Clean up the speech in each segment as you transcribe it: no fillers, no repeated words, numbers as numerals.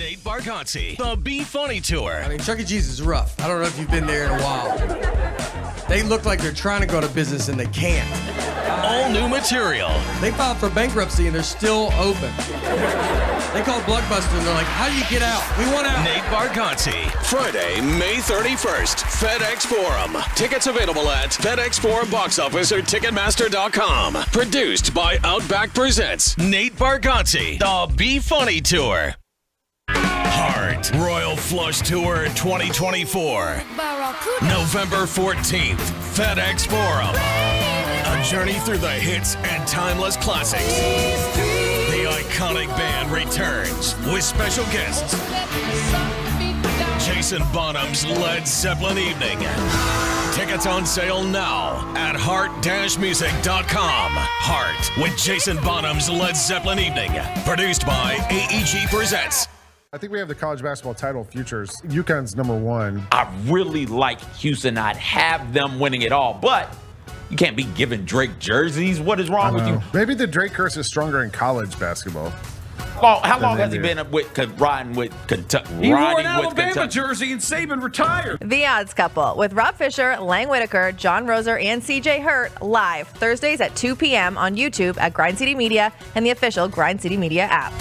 Nate Bargatze, the Be Funny Tour. I mean, Chuck E. Cheese is rough. I don't know if you've been there in a while. They look like they're trying to go to business and they can't. All new material. They filed for bankruptcy and they're still open. They called Blockbuster and they're like, how do you get out? We want out. Nate Bargatze. Friday, May 31st, FedEx Forum. Tickets available at FedEx Forum box office or Ticketmaster.com. Produced by Outback Presents. Nate Bargatze, the Be Funny Tour. Heart Royal Flush Tour 2024. November 14th, FedEx Forum. A journey through the hits and timeless classics. The iconic band returns with special guests. Jason Bonham's Led Zeppelin Evening. Tickets on sale now at heart-music.com. Heart with Jason Bonham's Led Zeppelin Evening. Produced by AEG Presents. I think we have the college basketball title futures. UConn's number one. I really like Houston. I'd have them winning it all, but you can't be giving Drake jerseys. What is wrong with you? Maybe the Drake curse is stronger in college basketball. Well, how long has he been riding with Kentucky? He wore an Alabama jersey and Saban retired. The Odds Couple with Rob Fisher, Lang Whitaker, John Roser, and CJ Hurt live Thursdays at 2 p.m. on YouTube at Grind City Media and the official Grind City Media app.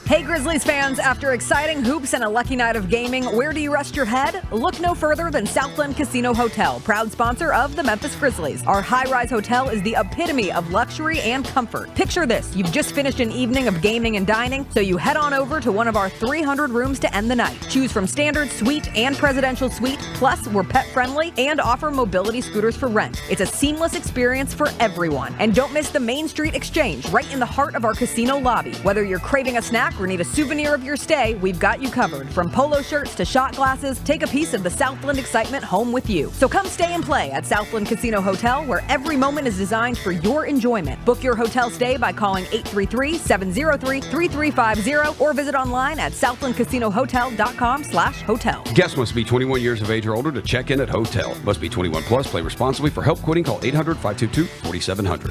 Hey Grizzlies fans, after exciting hoops and a lucky night of gaming, where do you rest your head? Look no further than Southland Casino Hotel, proud sponsor of the Memphis Grizzlies. Our high-rise hotel is the epitome of luxury and comfort. Picture this, you've just finished an evening of gaming and dining, so you head on over to one of our 300 rooms to end the night. Choose from standard, suite, and presidential suite, plus we're pet-friendly and offer mobility scooters for rent. It's a seamless experience for everyone. And don't miss the Main Street Exchange, right in the heart of our casino lobby. Whether you're craving a snack or need a souvenir of your stay, we've got you covered. From polo shirts to shot glasses, take a piece of the Southland excitement home with you. So come stay and play at Southland Casino Hotel, where every moment is designed for your enjoyment. Book your hotel stay by calling 833-703-3350 or visit online at southlandcasinohotel.com/hotel. Guests must be 21 years of age or older to check in at hotel. Must be 21 plus. Play responsibly. For help quitting, call 800-522-4700.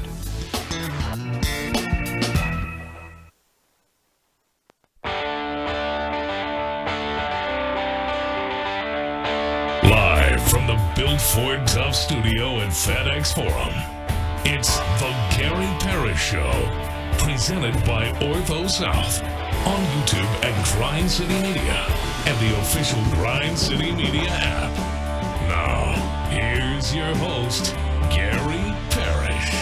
From the Built Ford Tough Studio at FedEx Forum, it's the Gary Parrish Show, presented by Ortho South, on YouTube at Grind City Media and the official Grind City Media app. Now, here's your host, Gary Parrish.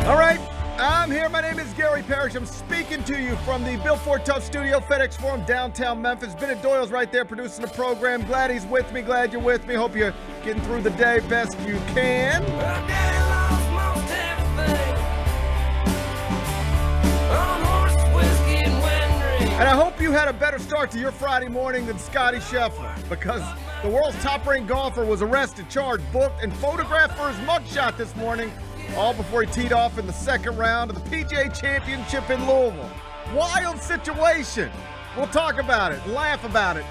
All right. I'm here. My name is Gary Parrish. I'm speaking to you from the Built Ford Tough Studio, FedEx Forum, downtown Memphis. Bennett Doyle's right there producing the program. Glad he's with me. Glad you're with me. Hope you're getting through the day best you can. And I hope you had a better start to your Friday morning than Scottie Scheffler, because the world's top-ranked golfer was arrested, charged, booked, and photographed for his mugshot this morning, all before he teed off in the second round of the PGA Championship in Louisville. Wild situation. We'll talk about it, laugh about it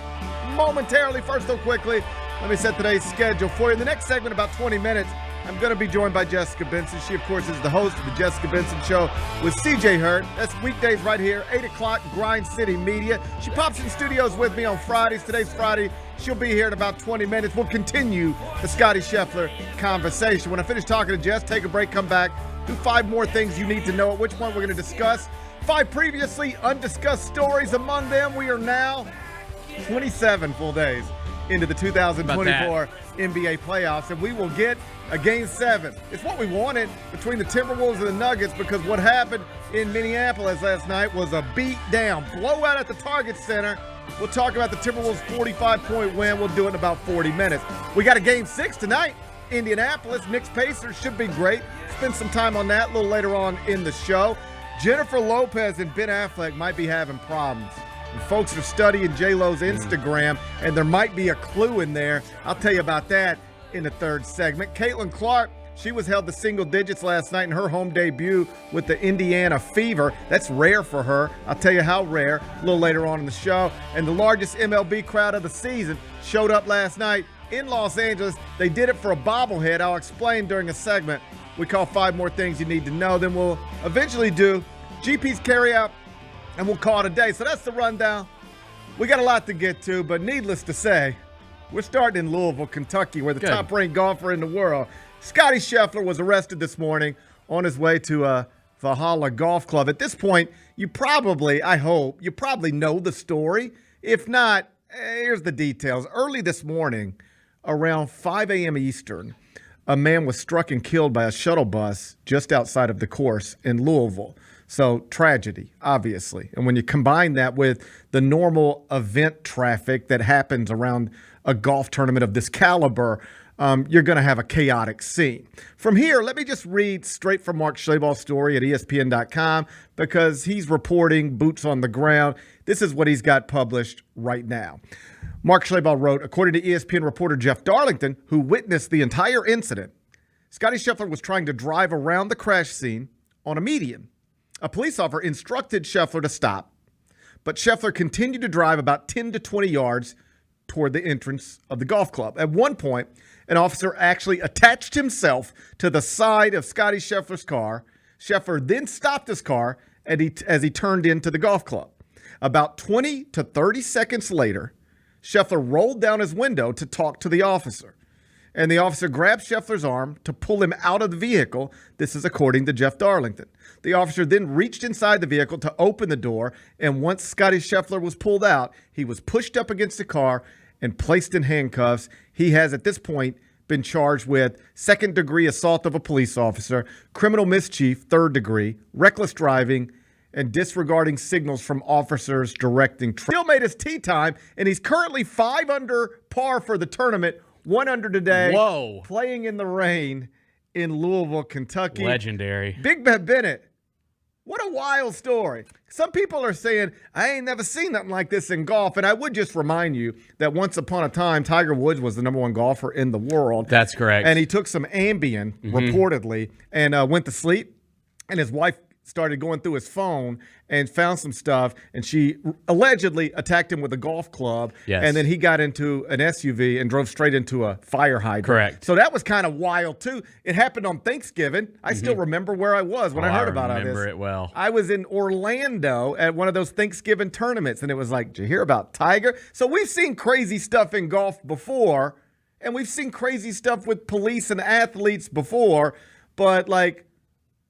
momentarily. First, though, quickly, let me set today's schedule for you. In the next segment, about 20 minutes, I'm going to be joined by Jessica Benson. She, of course, is the host of the Jessica Benson Show with CJ Hurt. That's weekdays right here, 8 o'clock, Grind City Media. She pops in studios with me on Fridays. Today's Friday. She'll be here in about 20 minutes. We'll continue the Scottie Scheffler conversation. When I finish talking to Jess, take a break, come back, do 5 more things you need to know. At which point we're going to discuss 5 previously undiscussed stories. Among them, we are now 27 full days into the 2024 NBA playoffs, and we will get a Game 7. It's what we wanted between the Timberwolves and the Nuggets, because what happened in Minneapolis last night was a beat-down blowout at the Target Center. We'll talk about the Timberwolves' 45-point win. We'll do it in about 40 minutes. We got a Game 6 tonight. Indianapolis, Knicks Pacers should be great. Spend some time on that a little later on in the show. Jennifer Lopez and Ben Affleck might be having problems. And folks are studying J-Lo's Instagram, and there might be a clue in there. I'll tell you about that in the third segment. Caitlin Clark, she was held to single digits last night in her home debut with the Indiana Fever. That's rare for her. I'll tell you how rare a little later on in the show. And the largest MLB crowd of the season showed up last night in Los Angeles. They did it for a bobblehead. I'll explain during a segment we call 5 More Things You Need to Know. Then we'll eventually do GP's carryout, and we'll call it a day. So that's the rundown. We got a lot to get to, but needless to say, we're starting in Louisville, Kentucky, where the top-ranked golfer in the world, Scottie Scheffler, was arrested this morning on his way to Valhalla Golf Club. At this point, you probably know the story. If not, here's the details. Early this morning, around 5 a.m. Eastern, a man was struck and killed by a shuttle bus just outside of the course in Louisville. So tragedy, obviously. And when you combine that with the normal event traffic that happens around a golf tournament of this caliber, you're going to have a chaotic scene. From here, let me just read straight from Mark Schlabach's story at ESPN.com because he's reporting boots on the ground. This is what he's got published right now. Mark Schlabach wrote, according to ESPN reporter Jeff Darlington, who witnessed the entire incident, Scottie Scheffler was trying to drive around the crash scene on a median. A police officer instructed Scheffler to stop, but Scheffler continued to drive about 10 to 20 yards toward the entrance of the golf club. At one point, an officer actually attached himself to the side of Scottie Scheffler's car. Scheffler then stopped his car as he turned into the golf club. About 20 to 30 seconds later, Scheffler rolled down his window to talk to the officer, and the officer grabbed Scheffler's arm to pull him out of the vehicle. This is according to Jeff Darlington. The officer then reached inside the vehicle to open the door, and once Scottie Scheffler was pulled out, he was pushed up against the car and placed in handcuffs. He has, at this point, been charged with second-degree assault of a police officer, criminal mischief, third degree, reckless driving, and disregarding signals from officers directing traffic. Still made his tee time, and he's currently 5 under par for the tournament, 1 under today. Whoa. Playing in the rain in Louisville, Kentucky. Legendary. Big Ben Bennett. What a wild story. Some people are saying, I ain't never seen nothing like this in golf. And I would just remind you that once upon a time, Tiger Woods was the #1 golfer in the world. That's correct. And he took some Ambien, reportedly, and went to sleep. And his wife started going through his phone and found some stuff, and she allegedly attacked him with a golf club. Yes. And then he got into an SUV and drove straight into a fire hydrant. Correct. So that was kind of wild, too. It happened on Thanksgiving. I still remember where I was when I heard about all this. I remember it well. I was in Orlando at one of those Thanksgiving tournaments, and it was like, did you hear about Tiger? So we've seen crazy stuff in golf before, and we've seen crazy stuff with police and athletes before, but like,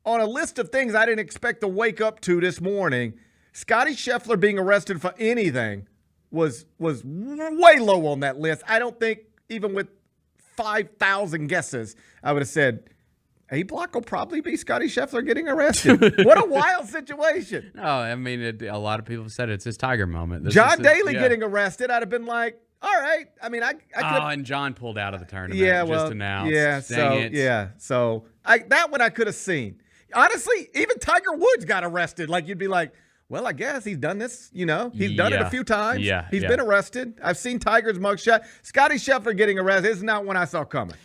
on a list of things I didn't expect to wake up to this morning, Scottie Scheffler being arrested for anything was way low on that list. I don't think even with 5,000 guesses, I would have said, A block will probably be Scottie Scheffler getting arrested. What a wild situation. No, I mean, a lot of people have said it's his Tiger moment. John Daly getting arrested, I'd have been like, all right. I mean, I could. and John pulled out of the tournament. Yeah, just announced. Yeah, so that one I could have seen. Honestly, even Tiger Woods got arrested. Like, you'd be like, well, I guess he's done this, He's done it a few times. Yeah. He's been arrested. I've seen Tiger's mugshot. Scottie Scheffler getting arrested is not one I saw coming.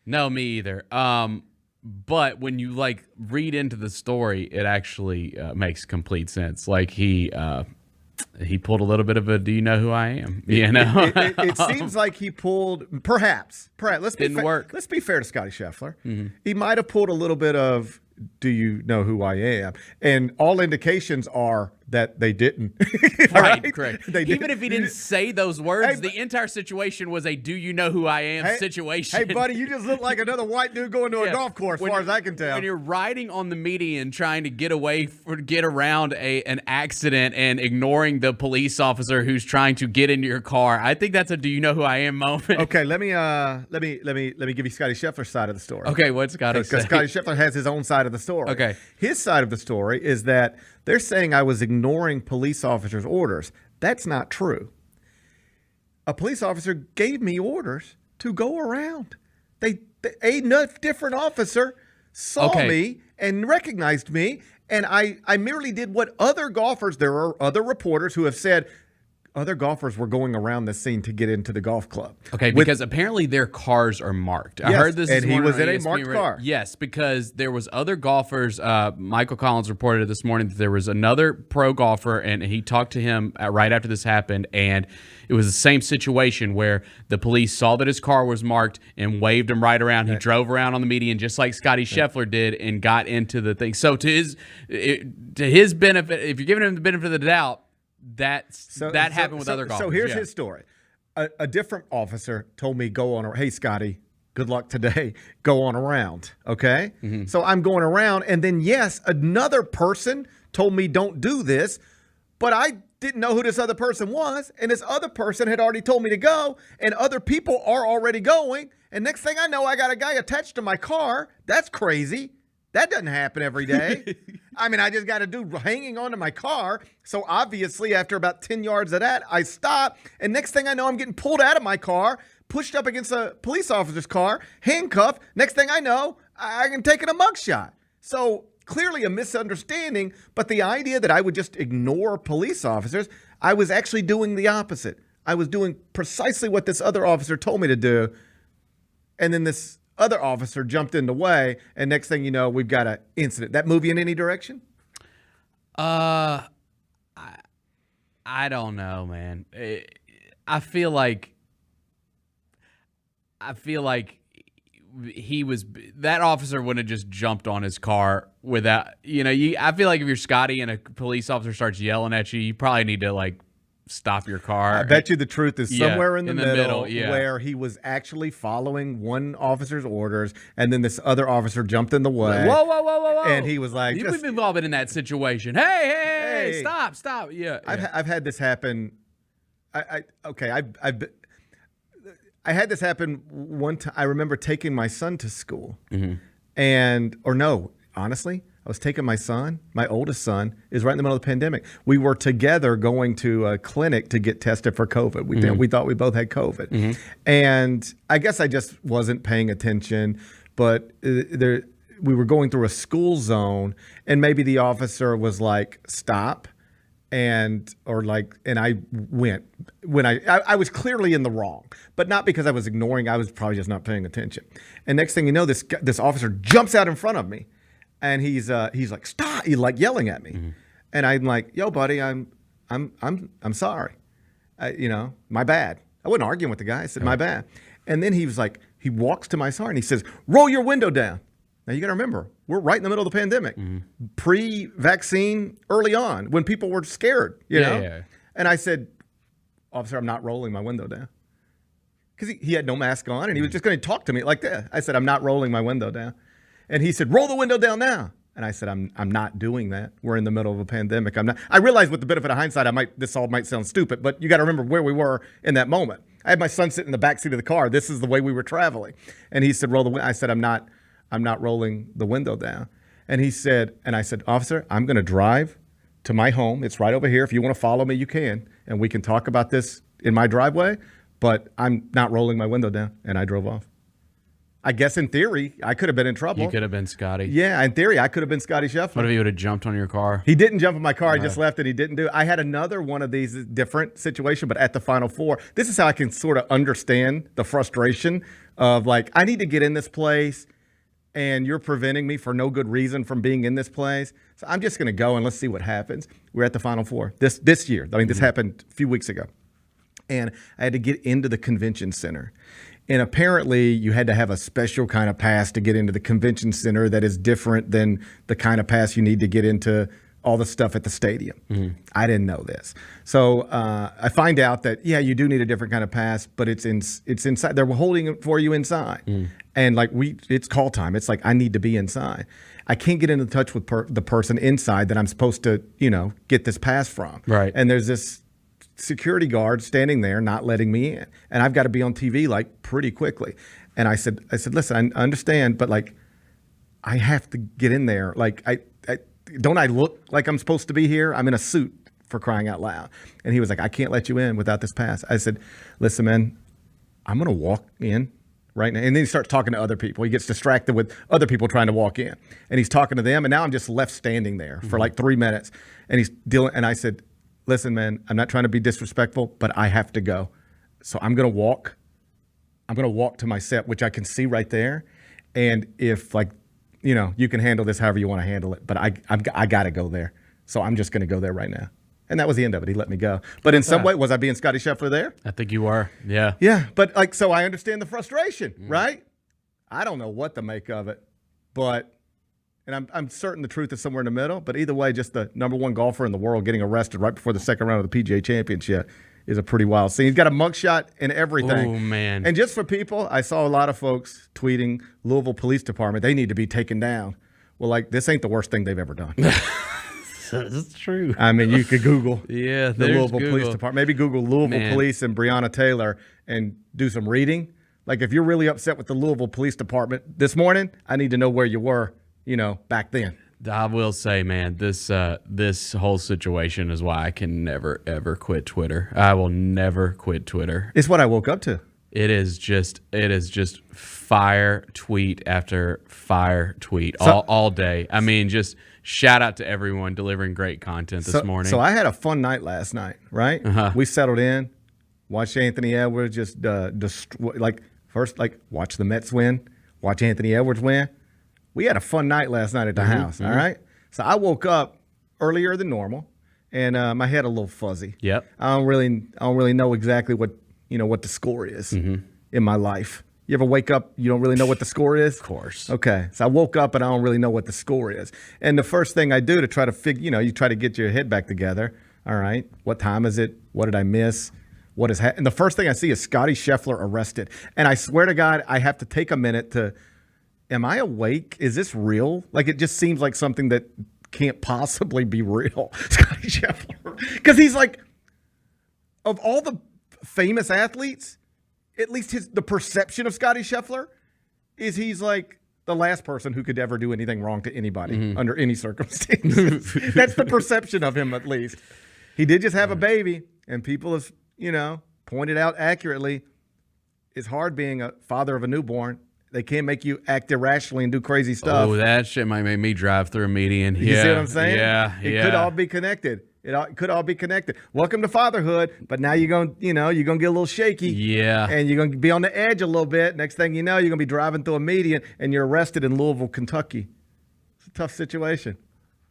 No, me either. But when you, read into the story, it actually makes complete sense. Like, he pulled a little bit of a "Do you know who I am?" It seems like he pulled, perhaps. Didn't work. Let's be fair to Scottie Scheffler. Mm-hmm. He might have pulled a little bit of "Do you know who I am?" And all indications are that they didn't. Right, correct. Even if he didn't say those words, the entire situation was a "Do you know who I am?" situation. Hey, buddy, you just look like another white dude going to a golf course, as far as I can tell. When you're riding on the median trying to get around an accident and ignoring the police officer who's trying to get into your car, I think that's a "Do you know who I am?" moment. Okay, let me give you Scottie Scheffler's side of the story. Okay, what's Scottie say? Because Scottie Scheffler has his own side of the story. Okay. His side of the story is that they're saying I was ignoring police officers' orders. That's not true. A police officer gave me orders to go around. A different officer saw me and recognized me, and I merely did what other golfers, there are other reporters who have said, other golfers were going around the scene to get into the golf club. Okay, because apparently their cars are marked. I Yes, heard this and he was in a ESPN marked car. Yes, because there was other golfers. Michael Collins reported this morning that there was another pro golfer, and he talked to him right after this happened, and it was the same situation where the police saw that his car was marked and waved him right around. He drove around on the median just like Scottie Scheffler did and got into the thing. So to his benefit, if you're giving him the benefit of the doubt, that happened with other golfers. So here's his story. A different officer told me, hey, Scotty, good luck today. Go on around, okay? Mm-hmm. So I'm going around, and then, yes, another person told me don't do this, but I didn't know who this other person was, and this other person had already told me to go, and other people are already going, and next thing I know, I got a guy attached to my car. That's crazy. That doesn't happen every day. I mean, I just got a dude hanging onto my car. So obviously, after about 10 yards of that, I stop. And next thing I know, I'm getting pulled out of my car, pushed up against a police officer's car, handcuffed. Next thing I know, I'm taking a mugshot. So clearly a misunderstanding. But the idea that I would just ignore police officers, I was actually doing the opposite. I was doing precisely what this other officer told me to do. And then this other officer jumped in the way, and next thing you know, we've got an incident. That move you in any direction? I don't know, man. I feel like that officer wouldn't have just jumped on his car without, I feel like if you're Scotty and a police officer starts yelling at you, you probably need to stop your car. I bet you the truth is somewhere in the middle yeah. where he was actually following one officer's orders, and then this other officer jumped in the way. Whoa. And he was like, We've been involved in that situation. Hey, stop. Yeah. I've had this happen. I had this happen one time. I remember taking my son to school. Mm-hmm. Honestly, I was taking my son. My oldest son is right in the middle of the pandemic. We were together going to a clinic to get tested for COVID. We thought we both had COVID. Mm-hmm. And I guess I just wasn't paying attention. But we were going through a school zone, and maybe the officer was like, stop. And I went when I was clearly in the wrong, but not because I was ignoring. I was probably just not paying attention. And next thing you know, this officer jumps out in front of me. And he's like, stop! He's like yelling at me, mm-hmm. And I'm like, yo, buddy, I'm sorry, my bad. I wasn't arguing with the guy. I said, my bad. And then he was like, he walks to my car and he says, roll your window down. Now you got to remember, we're right in the middle of the pandemic, mm-hmm. Pre-vaccine, early on, when people were scared, you know. Yeah. And I said, officer, I'm not rolling my window down, because he had no mask on and he was just going to talk to me like that. I said, I'm not rolling my window down. And he said, roll the window down now. And I said, I'm not doing that. We're in the middle of a pandemic. I'm not. I realize with the benefit of hindsight, this all might sound stupid, but you got to remember where we were in that moment. I had my son sitting in the back seat of the car. This is the way we were traveling. And he said, roll the window. I said, I'm not rolling the window down. And I said, officer, I'm going to drive to my home. It's right over here. If you want to follow me, you can. And we can talk about this in my driveway, but I'm not rolling my window down. And I drove off. I guess in theory, I could have been in trouble. You could have been Scotty. Yeah, in theory, I could have been Scottie Scheffler. What if he would have jumped on your car? He didn't jump on my car. I just left and he didn't do it. I had another one of these different situation, but at the Final Four. This is how I can sort of understand the frustration of I need to get in this place and you're preventing me for no good reason from being in this place. So I'm just going to go and let's see what happens. We're at the Final Four this year. I mean, this happened a few weeks ago. And I had to get into the convention center. And apparently you had to have a special kind of pass to get into the convention center that is different than the kind of pass you need to get into all the stuff at the stadium. Mm-hmm. I didn't know this. So I find out that, you do need a different kind of pass, but it's inside. They're holding it for you inside. Mm. And it's call time. It's like I need to be inside. I can't get into touch with the person inside that I'm supposed to, get this pass from. Right. And there's this security guard standing there not letting me in, and I've got to be on TV pretty quickly. And I said, listen, I understand, but I have to get in there. Don't I look like I'm supposed to be here? I'm in a suit, for crying out loud. And he was like, I can't let you in without this pass. I said, listen, man, I'm going to walk in right now. And then he starts talking to other people. He gets distracted with other people trying to walk in, and he's talking to them. And now I'm just left standing there for 3 minutes, and he's dealing. And I said, listen, man, I'm not trying to be disrespectful, but I have to go. So I'm going to walk. I'm going to walk to my set, which I can see right there. And if, like, you know, you can handle this however you want to handle it, but I got to go there. So I'm just going to go there right now. And that was the end of it. He let me go. But in some way, was I being Scottie Scheffler there? I think you are. Yeah. Yeah. But, like, so I understand the frustration, right? I don't know what to make of it. But, and I'm certain the truth is somewhere in the middle. But either way, just the number one golfer in the world getting arrested right before the second round of the PGA Championship is a pretty wild scene. He's got a mugshot and everything. Oh, man. And just for people, I saw a lot of folks tweeting Louisville Police Department, they need to be taken down. Well, like, this ain't the worst thing they've ever done. That's true. I mean, you could Google the Louisville Police Department. Maybe Google Louisville Police and Breonna Taylor and do some reading. Like, if you're really upset with the Louisville Police Department this morning, I need to know where you were, you know, back then. I will say, man, this whole situation is why I can never, ever quit Twitter. I will never quit Twitter. It's what I woke up to. It is just fire tweet after fire tweet all day. I mean, just shout out to everyone delivering great content this morning. So I had a fun night last night, right? We settled in, watched Anthony Edwards just watch the Mets win, watch Anthony Edwards win. We had a fun night last night at the house, all right? So I woke up earlier than normal, and my head a little fuzzy. Yep. I don't really know exactly what the score is in my life. You ever wake up, you don't really know what the score is? Of course. Okay. So I woke up and I don't really know what the score is. And the first thing I do to try to figure, you try to get your head back together. All right. What time is it? What did I miss? What is and the first thing I see is Scottie Scheffler arrested. And I swear to God, I have to take a minute to, am I awake? Is this real? Like, it just seems like something that can't possibly be real. Scottie Scheffler. Because he's like, of all the famous athletes, at least the perception of Scottie Scheffler is he's like the last person who could ever do anything wrong to anybody under any circumstances. That's the perception of him, at least. He did just have a baby, and people have, pointed out accurately, it's hard being a father of a newborn. They can't make you act irrationally and do crazy stuff. Oh, that shit might make me drive through a median. You see what I'm saying? Yeah. It could all be connected. It could all be connected. Welcome to fatherhood, but now you're going to get a little shaky. Yeah. And you're going to be on the edge a little bit. Next thing you know, you're going to be driving through a median and you're arrested in Louisville, Kentucky. It's a tough situation.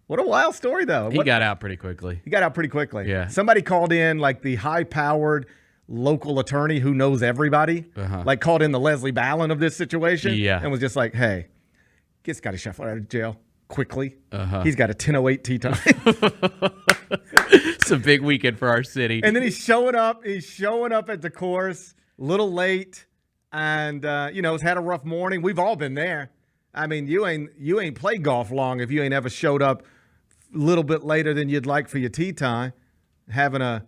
What a wild story, though. He got out pretty quickly. Yeah. Somebody called in, like, the high-powered local attorney who knows everybody, like, called in the Leslie Ballin of this situation and was just like, hey, get Scottie Scheffler out of jail quickly. He's got a 10:08 tee time. It's a big weekend for our city. And then he's showing up at the course a little late and has had a rough morning. We've all been there. I mean, you ain't played golf long if you ain't ever showed up a little bit later than you'd like for your tee time, having a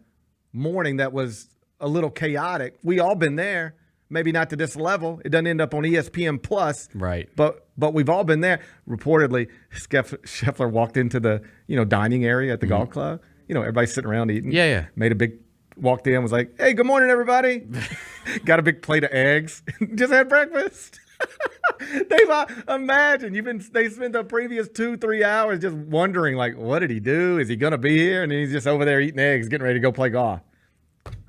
morning that was a little chaotic. We all been there. Maybe not to this level. It doesn't end up on ESPN Plus. Right. But we've all been there. Reportedly, Scheffler walked into the, dining area at the golf club. Everybody's sitting around eating. Yeah. Walked in, was like, hey, good morning, everybody. Got a big plate of eggs. Just had breakfast. Imagine they spent the previous 2-3 hours just wondering, like, what did he do? Is he going to be here? And then he's just over there eating eggs, getting ready to go play golf.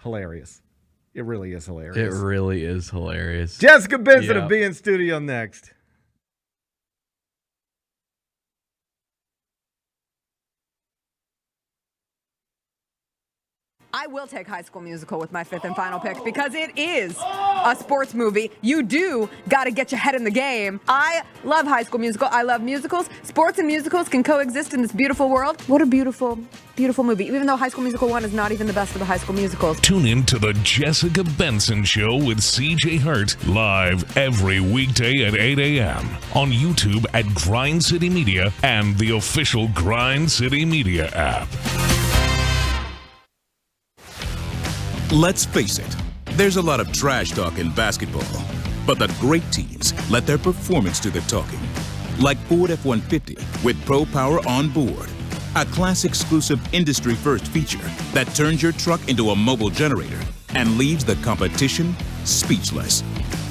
Hilarious. It really is hilarious. It really is hilarious. Jessica Benson will be in studio next. I will take High School Musical with my fifth and final pick because it is a sports movie. You do got to get your head in the game. I love High School Musical. I love musicals. Sports and musicals can coexist in this beautiful world. What a beautiful, beautiful movie. Even though High School Musical 1 is not even the best of the High School Musicals. Tune in to the Jessica Benson Show with CJ Hurt live every weekday at 8 a.m. on YouTube at Grind City Media and the official Grind City Media app. Let's face it, there's a lot of trash talk in basketball, but the great teams let their performance do the talking. Like Ford F-150 with Pro Power on board, a class-exclusive industry-first feature that turns your truck into a mobile generator and leaves the competition speechless.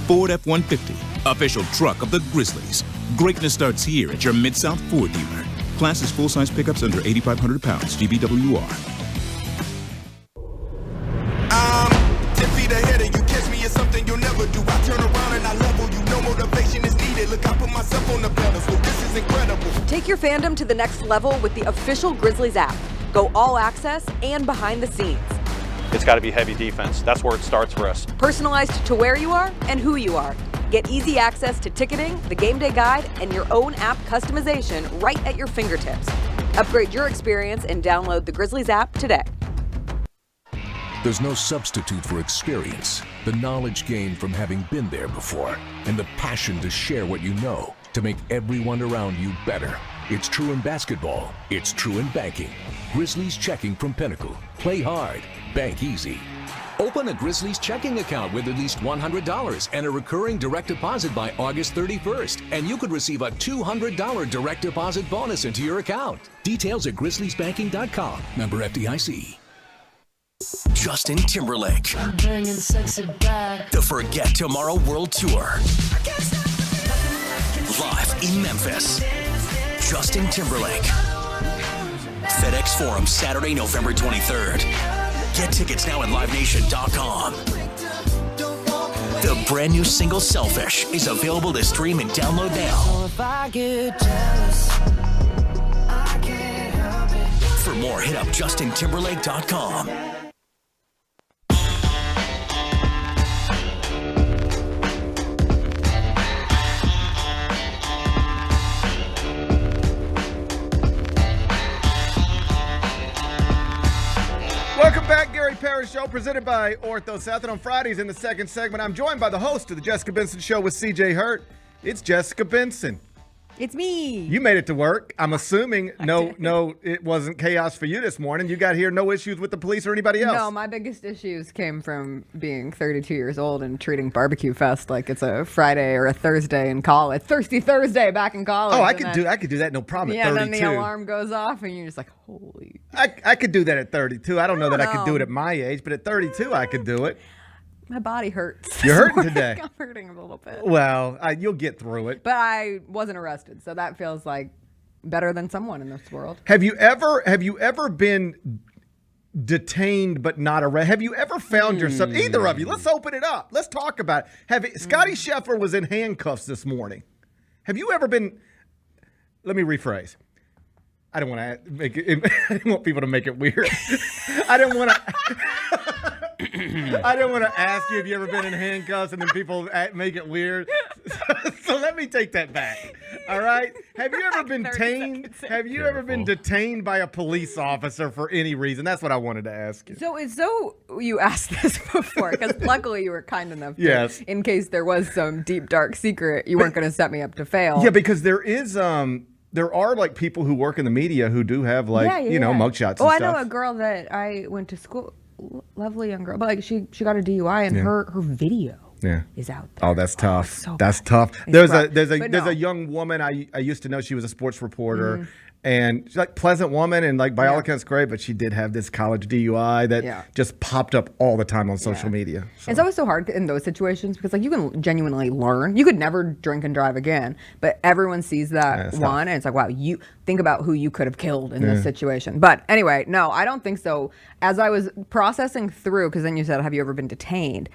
Ford F-150, official truck of the Grizzlies. Greatness starts here at your Mid-South Ford dealer. Class is full-size pickups under 8,500 pounds, GBWR. incredible. Take your fandom to the next level with the official Grizzlies app. Go all access and behind the scenes. It's got to be heavy defense. That's where it starts for us. Personalized to where you are and who you are. Get easy access to ticketing, the game day guide, and your own app customization right at your fingertips. Upgrade your experience and download the Grizzlies app today. There's no substitute for experience, the knowledge gained from having been there before, and the passion to share what you know to make everyone around you better. It's true in basketball. It's true in banking. Grizzlies Checking from Pinnacle. Play hard. Bank easy. Open a Grizzlies checking account with at least $100 and a recurring direct deposit by August 31st, and you could receive a $200 direct deposit bonus into your account. Details at grizzliesbanking.com. Member FDIC. Justin Timberlake. I'm bringing sexy back. The Forget Tomorrow World Tour. Live in Memphis. Justin Timberlake. FedEx Forum, Saturday, November 23rd. Get tickets now at livenation.com. The brand new single Selfish is available to stream and download now. For more, hit up justintimberlake.com. Welcome back, Gary Parrish Show, presented by Ortho South. And on Fridays in the second segment, I'm joined by the host of the Jessica Benson Show with CJ Hurt. It's Jessica Benson. It's me. You made it to work. I'm assuming no, it wasn't chaos for you this morning. You got here, no issues with the police or anybody else. No, my biggest issues came from being 32 years old and treating Barbecue Fest like it's a Friday or a Thursday in college. Thirsty Thursday back in college. Oh, I could do that, no problem. Yeah, at 32. and then the alarm goes off and you're just like, holy. I could do that at 32. I don't know that I could do it at my age, but at 32 I could do it. My body hurts. You're hurting today. I'm hurting a little bit. Well, you'll get through it. But I wasn't arrested, so that feels like better than someone in this world. Have you ever been detained but not arrested? Have you ever found yourself, either of you, let's open it up. Let's talk about it. Scottie Scheffler was in handcuffs this morning. Have you ever been, let me rephrase. I don't want to make it, I didn't want people to make it weird. I didn't want to ask you if you ever been in handcuffs and then people make it weird. So let me take that back. All right. Have you ever been detained? Have you ever been detained by a police officer for any reason? That's what I wanted to ask you. So you asked this before, because luckily you were kind enough to, yes, in case there was some deep, dark secret, you weren't going to set me up to fail. Yeah, because there are like people who work in the media who do have mugshots and stuff. I know a girl that I went to school, lovely young girl, but like she got a DUI and her video is out there. Oh, that's tough. So that's tough. There's a young woman I used to know. She was a sports reporter. And she's like pleasant woman and like by all accounts great, but she did have this college DUI that just popped up all the time on social media. So. It's always so hard in those situations because like you can genuinely learn. You could never drink and drive again, but everyone sees that one and it's like, wow, you think about who you could have killed in this situation. But anyway, no, I don't think so. As I was processing through, because then you said, have you ever been detained?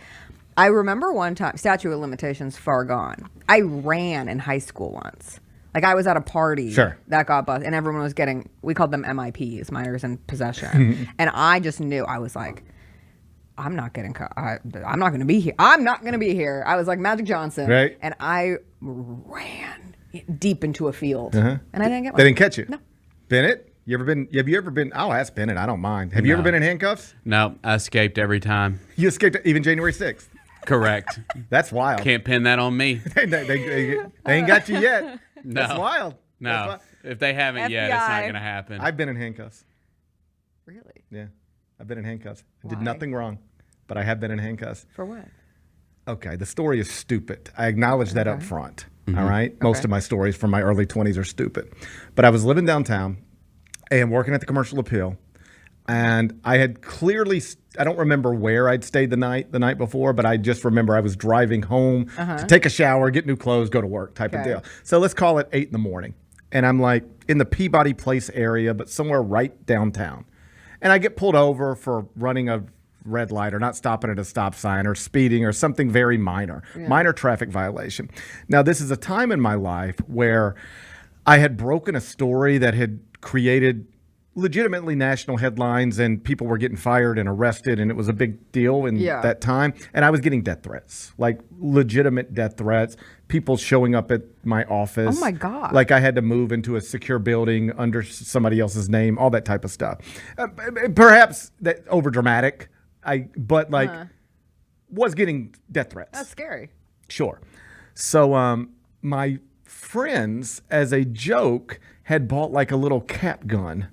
I remember one time, statute of limitations far gone. I ran in high school once. Like I was at a party that got busted and everyone was getting, we called them MIPs, minors in possession. And I just knew, I was like, I'm not getting caught. I'm not going to be here. I'm not going to be here. I was like Magic Johnson. Right. And I ran deep into a field. And I didn't get one. They didn't catch you? No. Bennett, have you ever been, I'll ask Bennett, I don't mind. Have you ever been in handcuffs? No, I escaped every time. You escaped even January 6th? Correct. That's wild. Can't pin that on me. they ain't got you yet. No. That's wild. No. That's wild. If they haven't yet, it's not going to happen. I've been in handcuffs. Really? Yeah. I've been in handcuffs. I did nothing wrong, but I have been in handcuffs. For what? Okay. The story is stupid. I acknowledge that up front. All right. Most of my stories from my early 20s are stupid. But I was living downtown and working at the Commercial Appeal. And I had clearly, I don't remember where I'd stayed the night before, but I just remember I was driving home to take a shower, get new clothes, go to work type of deal. So let's call it 8 a.m. And I'm like in the Peabody Place area, but somewhere right downtown. And I get pulled over for running a red light or not stopping at a stop sign or speeding or something very minor traffic violation. Now, this is a time in my life where I had broken a story that had created legitimately national headlines, and people were getting fired and arrested, and it was a big deal in that time. And I was getting death threats, like legitimate death threats, people showing up at my office. Oh my God. Like I had to move into a secure building under somebody else's name, all that type of stuff. Perhaps that over dramatic, but was getting death threats. That's scary. Sure. So my friends, as a joke, had bought like a little cap gun.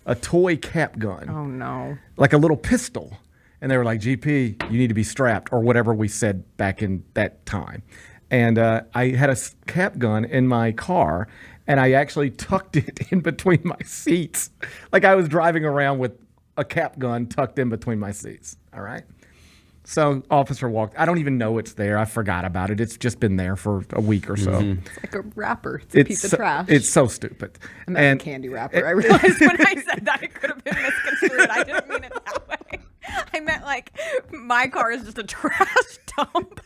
A toy cap gun. Oh, no. Like a little pistol. And they were like, GP, you need to be strapped, or whatever we said back in that time. And I had a cap gun in my car, and I actually tucked it in between my seats. Like I was driving around with a cap gun tucked in between my seats. All right? So officer walked. I don't even know it's there. I forgot about it. It's just been there for a week or so. It's like a wrapper. It's a piece of trash. It's so stupid. And a candy wrapper. I realized when I said that it could have been misconstrued. I didn't mean it that way. I meant like my car is just a trash dump.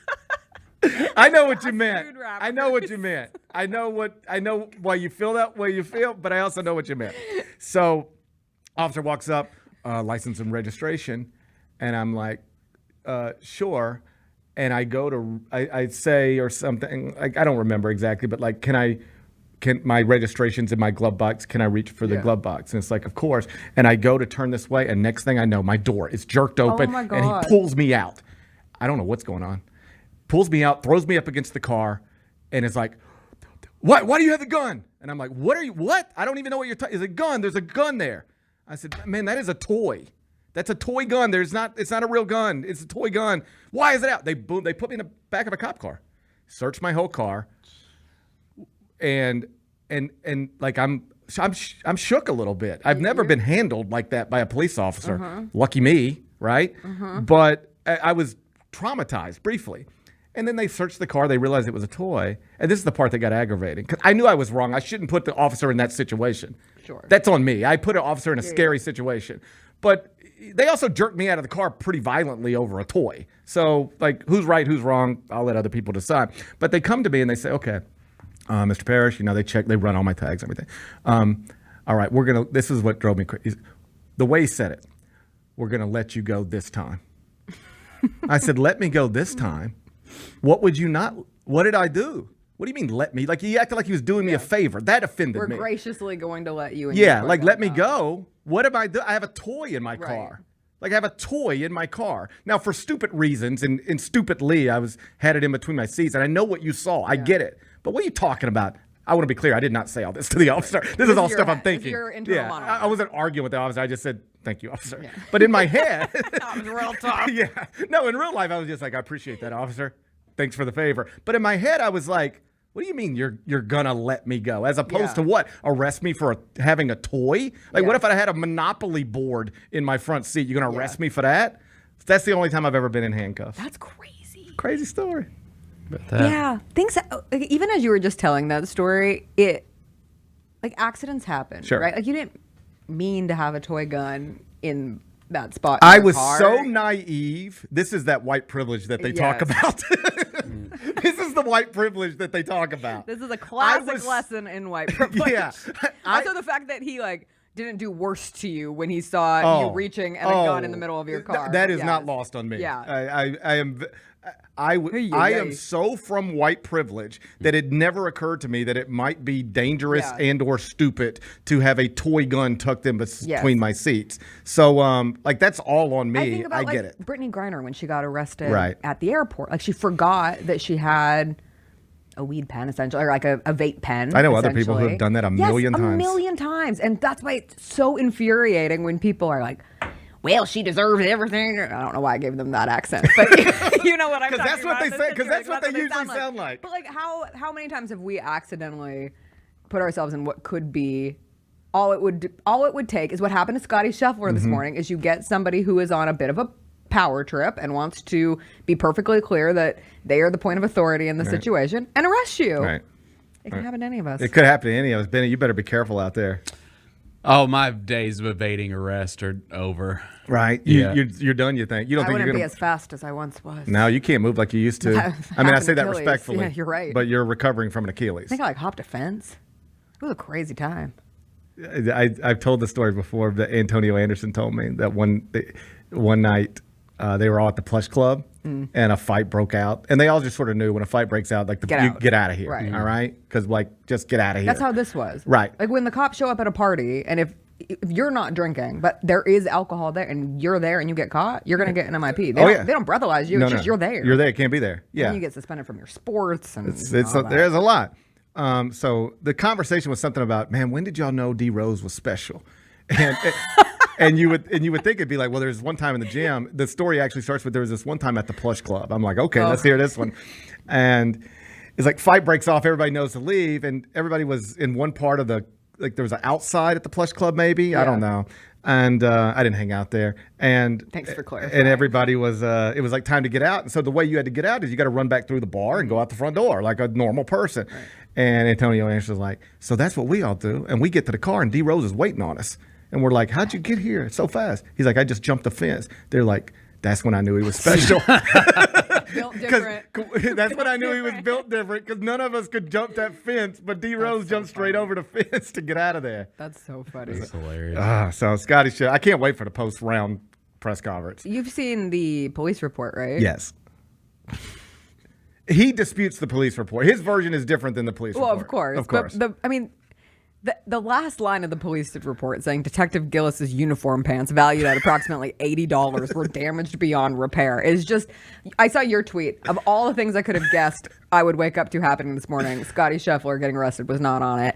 I know what you meant. I know what you meant. I know why you feel that way you feel, but I also know what you meant. So officer walks up, license and registration, and I'm like, sure. And I go to, I say or something, like I don't remember exactly, but like, can my registration's in my glove box, can I reach for the glove box? And it's like, of course. And I go to turn this way, and next thing I know, my door is jerked open, my God. and he pulls me out. I don't know what's going on. Pulls me out, throws me up against the car, and is like, why do you have the gun? And I'm like, what? I don't even know what you're talking. It's a gun. There's a gun there. I said, man, that is a toy. That's a toy gun. It's not a real gun. It's a toy gun. Why is it out? They put me in the back of a cop car, searched my whole car, and like I'm shook a little bit. I've never been handled like that by a police officer. Lucky me, right? But I was traumatized briefly. And then they searched the car. They realized it was a toy. And this is the part that got aggravating, because I knew I was wrong. I shouldn't put the officer in that situation. Sure. That's on me. I put an officer in a scary situation. But they also jerked me out of the car pretty violently over a toy. So, like, who's right, who's wrong? I'll let other people decide. But they come to me and they say, okay, Mr. Parrish, they run all my tags and everything. All right, this is what drove me crazy. The way he said it, we're going to let you go this time. I said, let me go this time? What did I do? What do you mean let me? Like, he acted like he was doing me a favor. That offended me. We're graciously going to let you in. Yeah, like let me go. What am I doing? I have a toy in my car. Like I have a toy in my car. Now for stupid reasons and stupidly, had it in between my seats, and I know what you saw. I get it. But what are you talking about? I want to be clear. I did not say all this to the officer. This is all stuff I'm thinking. I wasn't arguing with the officer. I just said, thank you, officer. Yeah. But in my head. That was real tough. Yeah. No, in real life, I was just like, I appreciate that, officer. Thanks for the favor. But in my head, I was like, what do you mean you're going to let me go? As opposed to what? Arrest me for having a toy? Like, what if I had a Monopoly board in my front seat? You're going to arrest me for that? That's the only time I've ever been in handcuffs. That's crazy. Crazy story. Yeah. Things, even as you were just telling that story, accidents happen, right? Like, you didn't mean to have a toy gun in that spot. I was so naive. This is that white privilege that they talk about. This is the white privilege that they talk about. This is a classic lesson in white privilege. Yeah. Also, the fact that he didn't do worse to you when he saw you reaching and a gun in the middle of your car. That is not lost on me. Yeah. I am so from white privilege that it never occurred to me that it might be dangerous and or stupid to have a toy gun tucked in between my seats. So, that's all on me. I think about, get it. Brittany Griner, when she got arrested at the airport, like, she forgot that she had a weed pen, essentially, or like a vape pen. I know other people who have done that a million times. A million times. And that's why it's so infuriating when people are like, well, she deserves everything. I don't know why I gave them that accent, but you know what I'm talking about. Because that's what they say. Because that's what they usually sound like. But like, how many times have we accidentally put ourselves in what could be all it would take is what happened to Scottie Scheffler this morning. Is you get somebody who is on a bit of a power trip and wants to be perfectly clear that they are the point of authority in the situation and arrest you. Right. It can happen to any of us. It could happen to any of us. Benny, you better be careful out there. Oh, my days of evading arrest are over. Right? You're done, you think? You don't think wouldn't you're be as fast as I once was. No, you can't move like you used to. I mean, I say that respectfully. Yeah, you're right. But you're recovering from an Achilles. I think I hopped a fence. was a crazy time. I've told the story before that Antonio Anderson told me that one night they were all at the Plush Club and a fight broke out. And they all just sort of knew when a fight breaks out, like, get out of here. Right. All right? Because, like, just get out of here. That's how this was. Right. Like when the cops show up at a party and if you're not drinking, but there is alcohol there and you're there and you get caught, you're going to get an MIP. They don't breathalyze you. It's just you're there. You're there. Can't be there. Yeah. And you get suspended from your sports. And there's a lot. So the conversation was something about, man, when did y'all know D Rose was special? And and you would think it'd be like, well, there's one time in the gym. The story actually starts with there was this one time at the Plush Club. I'm like, okay, let's hear this one. And it's like fight breaks off. Everybody knows to leave, and everybody was in one part of the there was an outside at the Plush Club, maybe. Yeah. I don't know. And I didn't hang out there. And thanks for clarifying. And everybody was it was like time to get out. And so the way you had to get out is you got to run back through the bar and go out the front door like a normal person. Right. And Antonio Anderson was like, so that's what we all do. And we get to the car and D Rose is waiting on us. And we're like, how'd you get here so fast? He's like, I just jumped the fence. They're like, that's when I knew he was special. Built different. That's when I knew he was built different because none of us could jump that fence, but D Rose jumped straight over the fence to get out of there. That's so funny. That's hilarious. So Scottie Scheffler, I can't wait for the post-round press conference. You've seen the police report, right? Yes. He disputes the police report. His version is different than the police report. Well, of course. Of course. But the last line of the police report saying Detective Gillis's uniform pants, valued at approximately $80, were damaged beyond repair is just. I saw your tweet. Of all the things I could have guessed I would wake up to happening this morning, Scottie Scheffler getting arrested was not on it.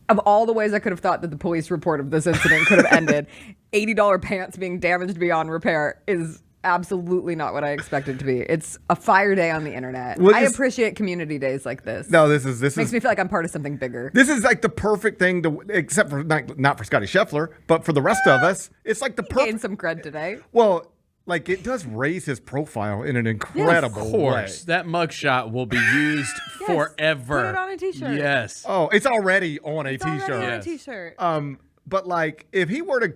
Of all the ways I could have thought that the police report of this incident could have ended, $80 pants being damaged beyond repair is absolutely not what I expected to be. It's a fire day on the internet. I appreciate community days like this. No, this makes me feel like I'm part of something bigger. This is like the perfect thing to, except for not for Scottie Scheffler, but for the rest of us. It's like the perfect. Gained some cred today. Well, like it does raise his profile in an incredible way. That mugshot will be used forever. Put it on a t-shirt. Yes. Oh, it's already on a t-shirt. Already on a t-shirt. But like if he were to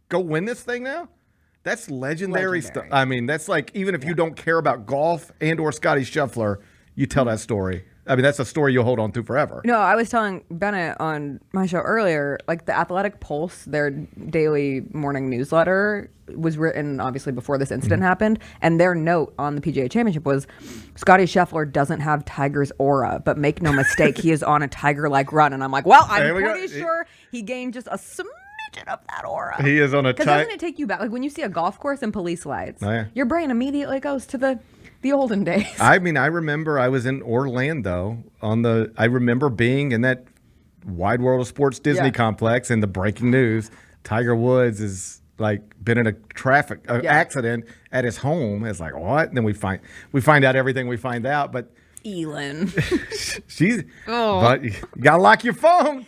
go win this thing now. That's legendary stuff. I mean, that's like, even if you don't care about golf and or Scottie Scheffler, you tell that story. I mean, that's a story you'll hold on to forever. No, I was telling Bennett on my show earlier, like the Athletic Pulse, their daily morning newsletter was written obviously before this incident happened. And their note on the PGA Championship was, Scottie Scheffler doesn't have Tiger's aura, but make no mistake, he is on a Tiger-like run. And I'm like, well, I'm pretty sure he gained just a of that aura. He is on a Because doesn't it take you back? Like when you see a golf course and police lights, oh, yeah. Your brain immediately goes to the olden days. I mean, I remember I was in Orlando I remember being in that Wide World of Sports Disney complex and the breaking news, Tiger Woods is like been in a traffic accident at his home. It's like, what? And then we find out everything we find out, but Elin. But you gotta lock your phone,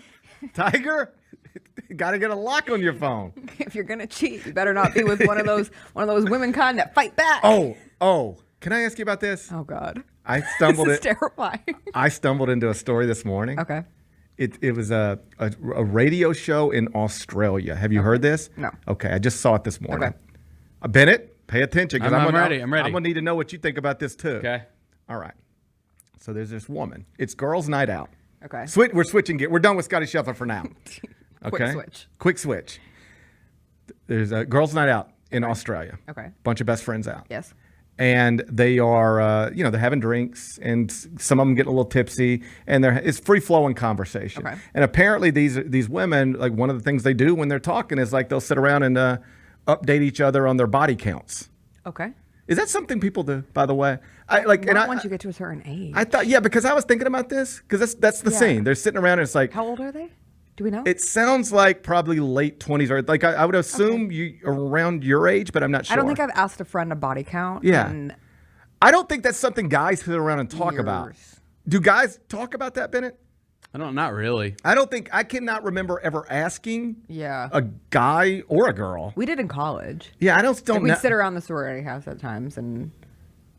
Tiger. Got to get a lock on your phone. If you're gonna cheat, you better not be with one of those women kind that fight back. Oh! Can I ask you about this? Oh God! This is terrifying. I stumbled into a story this morning. Okay. It was a radio show in Australia. Have you heard this? No. Okay, I just saw it this morning. Okay. Bennett, pay attention because I'm ready. I'm gonna need to know what you think about this too. Okay. All right. So there's this woman. It's girls' night out. Okay. We're switching gear. We're done with Scottie Scheffler for now. Okay. Quick switch. There's a girls' night out in Australia. Okay. Bunch of best friends out. Yes. And they are, they're having drinks, and some of them getting a little tipsy, and it's free flowing conversation. Okay. And apparently these women, like one of the things they do when they're talking is like they'll sit around and update each other on their body counts. Okay. Is that something people do, by the way? Once you get to a certain age. I thought, because I was thinking about this, because that's the scene. They're sitting around and it's like. How old are they? Do we know? It sounds like probably late 20s, or like I would assume you around your age, but I'm not sure. I don't think I've asked a friend a body count. Yeah. I don't think that's something guys sit around and talk about. Do guys talk about that, Bennett? Not really. I cannot remember ever asking a guy or a girl. We did in college. Yeah, I don't know. We'd sit around the sorority house at times, and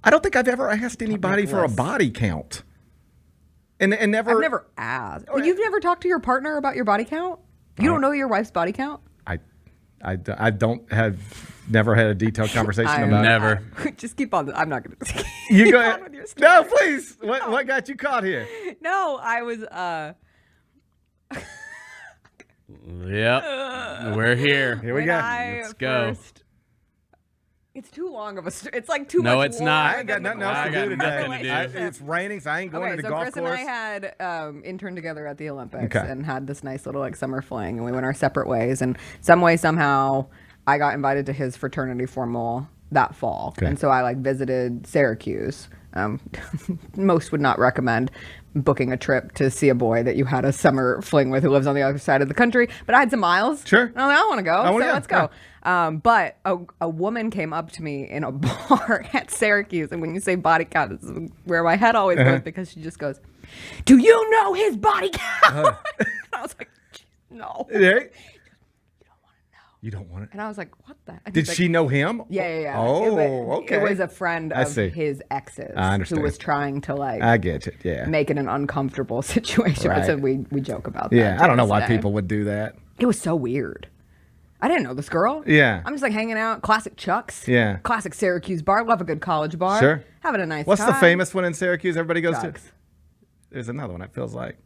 I don't think I've ever asked anybody for a body count. And never. I've never asked. You've never talked to your partner about your body count? You don't know your wife's body count? I don't have never had a detailed conversation about never. Just keep on. I'm not going to. You go ahead. No, please. What got you caught here? No, I was. Yep. We're here. Here we go. Let's go. It's too long of a story. It's like too much. No, it's not. I ain't got nothing else to do today. do. It's raining, so I ain't going to the golf Chris course. and I had interned together at the Olympics Okay. and had this nice little like summer fling, and we went our separate ways. And some way, somehow, I got invited to his fraternity formal that fall, and so I like visited Syracuse. Most would not recommend booking a trip to see a boy that you had a summer fling with who lives on the other side of the country. But I had some miles. Sure. And I was like, I want to go. So let's go. Yeah. But a woman came up to me in a bar at Syracuse. And when you say body count, this is where my head always goes, because she just goes, "Do you know his body count?" I was like, no. Yeah. You don't want it. And I was like, what the? And Did he's she like, know him? Yeah. Oh, okay. It was a friend I of see. his ex's I understand. who was trying to like I get it. Yeah. make it an uncomfortable situation. Right. So we joke about that. Yeah, I don't know why today. people would do that. It was so weird. I didn't know this girl. Yeah. I'm just like hanging out, classic Chuck's. Yeah. Classic Syracuse bar. Love a good college bar. Sure. Having a nice What's time. the famous one in Syracuse everybody goes Chuck's. to? There's another one, it feels like.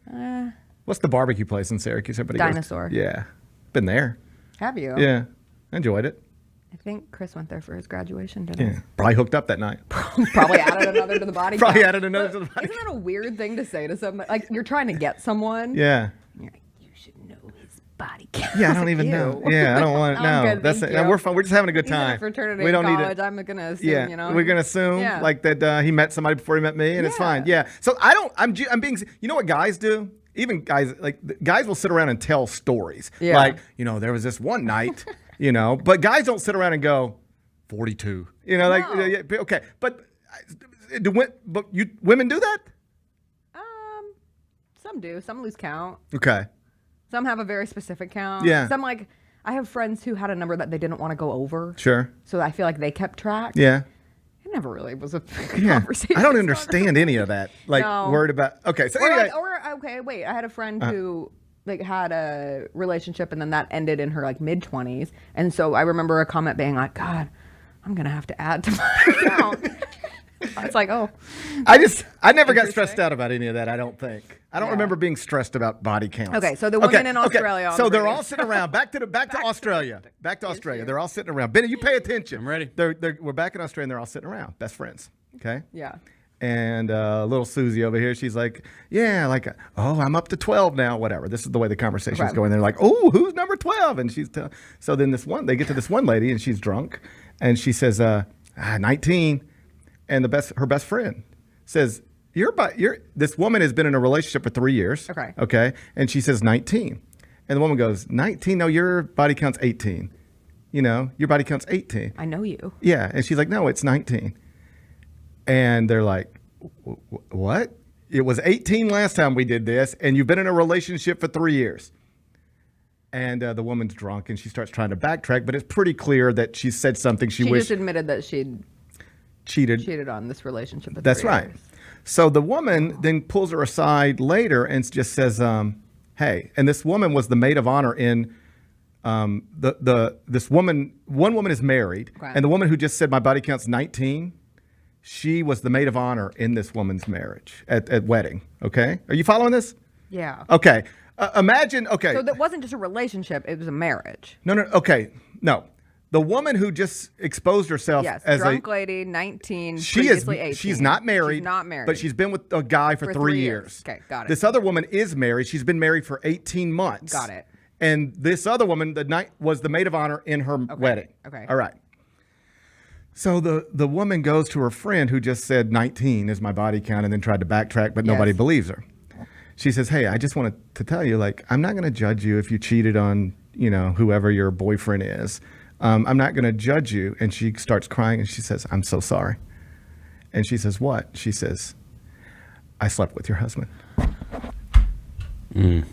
What's the barbecue place in Syracuse everybody Dinosaur. goes to? Yeah. Been there. Have you? Yeah. Enjoyed it. I think Chris went there for his graduation dinner. Yeah. Probably hooked up that night. Probably added another to the body Probably count. added another to the body. Isn't that a weird thing to say to somebody? Like, you're trying to get someone. Yeah. You're like, you should know his body count. Yeah, I don't even know. Yeah, I don't want to I'm know. good, That's thank it. you. We're fine. We're just having a good He's in a time. fraternity we in don't college. need to. I'm gonna assume, Yeah, you know. we're gonna assume Yeah. like that he met somebody before he met me, and it's fine. Yeah. So I don't. I'm being. You know what guys do? Even guys guys will sit around and tell stories. Yeah. Like, there was this one night. But guys don't sit around and go 42. Okay, but women do that? Some do. Some lose count. Okay. Some have a very specific count. Yeah. Some I have friends who had a number that they didn't want to go over. Sure. So I feel like they kept track. Yeah. It never really was a Yeah. conversation. I don't understand any of that. Like, No. worried about. Okay. So Or anyway. okay, wait. I had a friend who had a relationship and then that ended in her mid 20s, and so I remember a comment being like, "God, I'm gonna have to add to my account." It's like, oh. I never got stressed out about any of that. I don't think. I don't remember being stressed about body counts. Okay, so the women in Australia. So they're all sitting around. Back to Australia. Back to Australia. They're all sitting around. Benny, you pay attention. I'm ready. We're back in Australia, and they're all sitting around, best friends. Okay. Yeah. And little Susie over here, she's like, yeah, I'm up to 12 now, whatever. This is the way the conversation's going. They're like, oh, who's number 12? And so then they get to this one lady, and she's drunk, and she says, 19. And her best friend says, this woman has been in a relationship for 3 years. Okay. Okay. And she says 19. And the woman goes, 19? No, your body count's 18. Your body count's 18. I know you. Yeah. And she's like, no, it's 19. And they're like, what? It was 18 last time we did this, and you've been in a relationship for 3 years. And the woman's drunk, and she starts trying to backtrack, but it's pretty clear that she said something she wished. Just admitted that she'd cheated on this relationship. That's right. So the woman then pulls her aside later and just says, hey, and this woman was the maid of honor in this woman. One woman is married, and the woman who just said my body count's 19, she was the maid of honor in this woman's marriage at wedding. Okay, are you following this? Yeah. Okay. Imagine. Okay. So that wasn't just a relationship; it was a marriage. No. Okay. No. The woman who just exposed herself as drunk lady, 19, she previously is 18. she's not married. She's not married. But she's been with a guy for 3 years. Okay, got it. This other woman is married. She's been married for 18 months. Got it. And this other woman, was the maid of honor in her wedding. Okay. All right. So the woman goes to her friend who just said 19 is my body count and then tried to backtrack, but nobody believes her. She says, hey, I just wanted to tell you, I'm not going to judge you if you cheated on, whoever your boyfriend is. I'm not going to judge you. And she starts crying and she says, I'm so sorry. And she says, what? She says, I slept with your husband. Mm.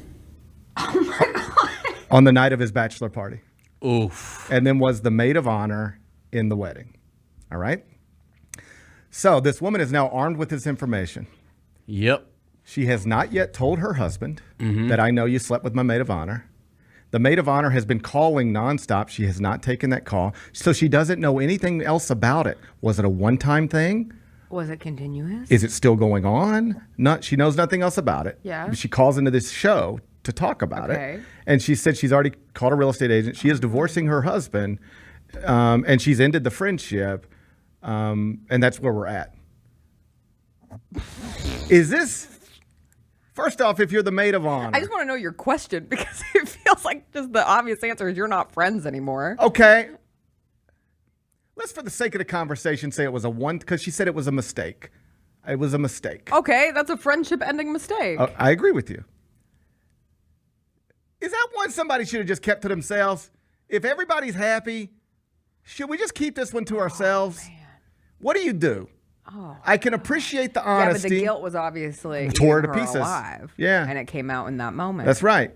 Oh my God. On the night of his bachelor party. Oof. And then was the maid of honor in the wedding. All right. So this woman is now armed with this information. Yep. She has not yet told her husband that I know you slept with my maid of honor. The maid of honor has been calling nonstop. She has not taken that call. So she doesn't know anything else about it. Was it a one-time thing? Was it continuous? Is it still going on? She knows nothing else about it. Yeah. She calls into this show to talk about Okay. it. And she said she's already called a real estate agent. She is divorcing her husband, and she's ended the friendship, and that's where we're at. Is this... First off, if you're the maid of honor. I just want to know your question because it feels like just the obvious answer is you're not friends anymore. Okay. Let's, for the sake of the conversation, say it was because she said it was a mistake. It was a mistake. Okay, that's a friendship-ending mistake. I agree with you. Is that one somebody should have just kept to themselves? If everybody's happy, should we just keep this one to ourselves? What do you do? Oh. I can appreciate the honesty. Yeah, but the guilt was obviously tore her eating to her pieces. alive. Yeah. And it came out in that moment. That's right.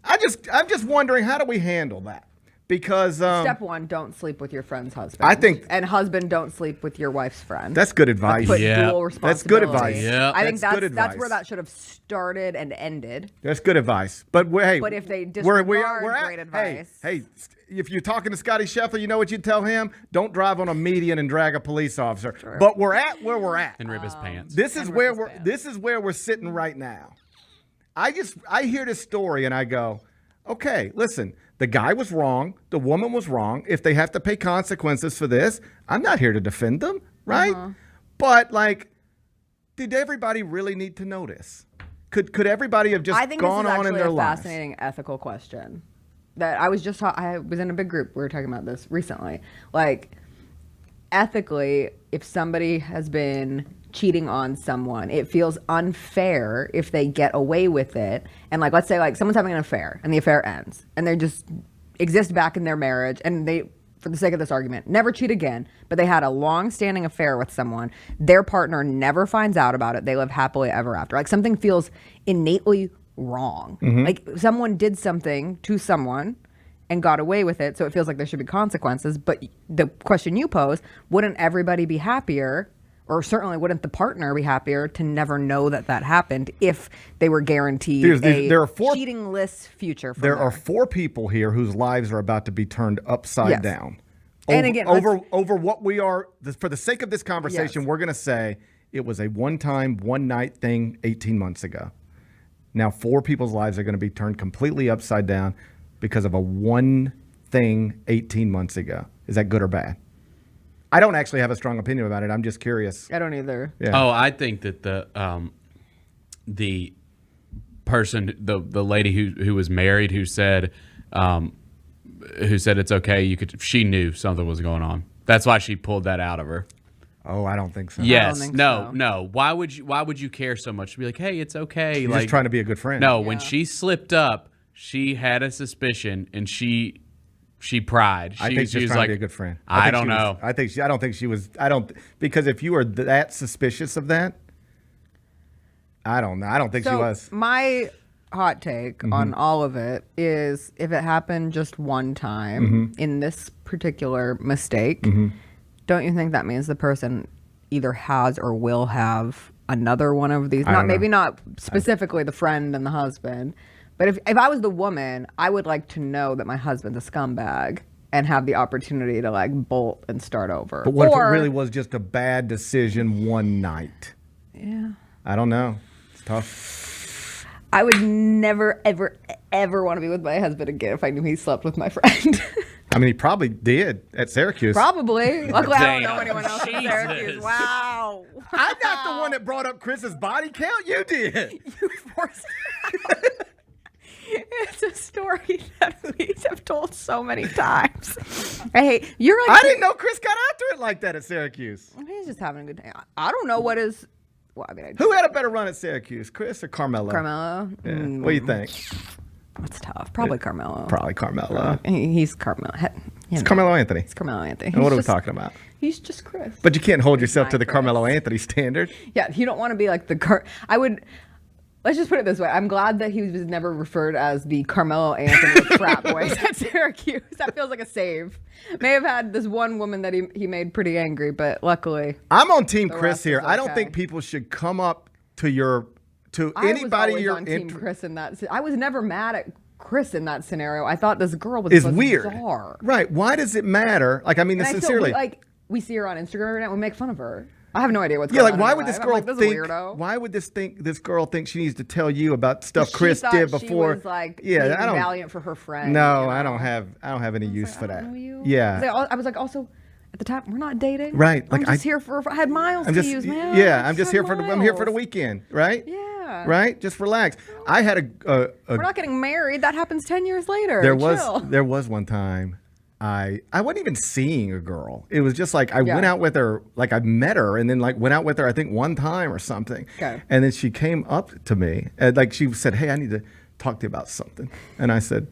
I'm just wondering, how do we handle that? Because Step one, don't sleep with your friend's husband. I think- and husband, don't sleep with your wife's friend. that's good advice. Put dual responsibility. That's good advice. Yeah. I think good that's where advice. that should have started and ended. That's good advice. But hey, But if they we're disregard at- great advice. Hey, if you're talking to Scottie Scheffler, you know what you'd tell him? Don't drive on a median and drag a police officer. Sure. But we're at where we're at. And rip his pants. This is where we're sitting right now. I hear this story and I go, okay, listen, the guy was wrong, the woman was wrong. If they have to pay consequences for this, I'm not here to defend them, right? But like, did everybody really need to know this? Could everybody have just I think gone this is on in actually their a lives? fascinating ethical question. That I was in a big group. We were talking about this recently. Like, ethically, if somebody has been cheating on someone, it feels unfair if they get away with it. And like, let's say like someone's having an affair and the affair ends and they just exist back in their marriage and they, for the sake of this argument, never cheat again, but they had a long-standing affair with someone. Their partner never finds out about it. They live happily ever after. Like, something feels innately wrong. Like, someone did something to someone and got away with it, so it feels like there should be consequences. But the question you pose, wouldn't everybody be happier, or certainly wouldn't the partner be happier to never know that that happened if they were guaranteed there are cheating-less future from There are 4 people here whose lives are about to be again upside down. And again, over what we are, for the sake of this conversation, Yes. we're going to say it was a one-time, one-night thing 18 months ago. Now 4 people's lives are going to be turned completely upside down because of a one thing 18 months ago. Is that good or bad? I don't actually have a strong opinion about it. I'm just curious. I don't either. Yeah. Oh, I think that the person, the lady who was married, who said it's okay. She knew something was going on. That's why she pulled that out of her. Oh, I don't think so. Yes. No. Why would you care so much to be like, hey, it's okay? You're like, just trying to be a good friend. No, when she slipped up, she had a suspicion and she pried. I think she's trying to be a good friend. I don't know. Because if you are that suspicious of that, I don't know. I don't think she was. My hot take on all of it is, if it happened just one time in this particular mistake, don't you think that means the person either has or will have another one of these? Maybe not specifically the friend and the husband, but if I was the woman, I would like to know that my husband's a scumbag and have the opportunity to like bolt and start over. But what if it really was just a bad decision one night? Yeah. I don't know. It's tough. I would never, ever, ever want to be with my husband again if I knew he slept with my friend. I mean, he probably did at Syracuse. Probably. Luckily, I don't know Damn. anyone else at Syracuse. Wow. I'm not the one that brought up Chris's body count. You did. You forced it out. It's a story that we have told so many times. Hey, you're like, I didn't know Chris got after it like that at Syracuse. He's just having a good day. I don't know what is. Well, I mean, Who had a better run at Syracuse, Chris or Carmelo? Carmelo. Yeah. What do you think? That's tough. Probably Carmelo. Probably Carmelo. He's Carmelo. It's Carmelo Anthony. It's Carmelo Anthony. And what are we talking about? He's just Chris. But you can't hold yourself to the Chris. Carmelo Anthony standard. Yeah, you don't want to be like the let's just put it this way. I'm glad that he was never referred as the Carmelo Anthony frat boys at Syracuse. That feels like a save. May have had this one woman that he made pretty angry, but luckily. I'm on Team the Chris rest here. is I don't okay. think people should come up to anybody I was you're always on Team Chris in that. I was never mad at Chris in that scenario. I thought this girl was is so weird. bizarre. Right. Why does it matter? Like, I mean, And sincerely. we see her on Instagram right now. We make fun of her. I have no idea what's going on. Like why would in this life. girl I'm like, think? Weirdo. Why would this girl think she needs to tell you about stuff She Chris thought did before? She was like yeah, being I don't. valiant for her friend. No, you know? I don't have any use for that. I don't know you. Yeah. I was like, also at the time we're not dating. Right. I'm Like just here for. I had miles to use, man. Yeah, I'm just here for miles. I'm here for the weekend, right? Yeah. Right. Just relax. I had We're not getting married. That happens 10 years later. There Chill. was one time I wasn't even seeing a girl. It was just like I went out with her, like I met her and then like went out with her I think one time or something. Okay. And then she came up to me and like she said, "Hey, I need to talk to you about something." And I said,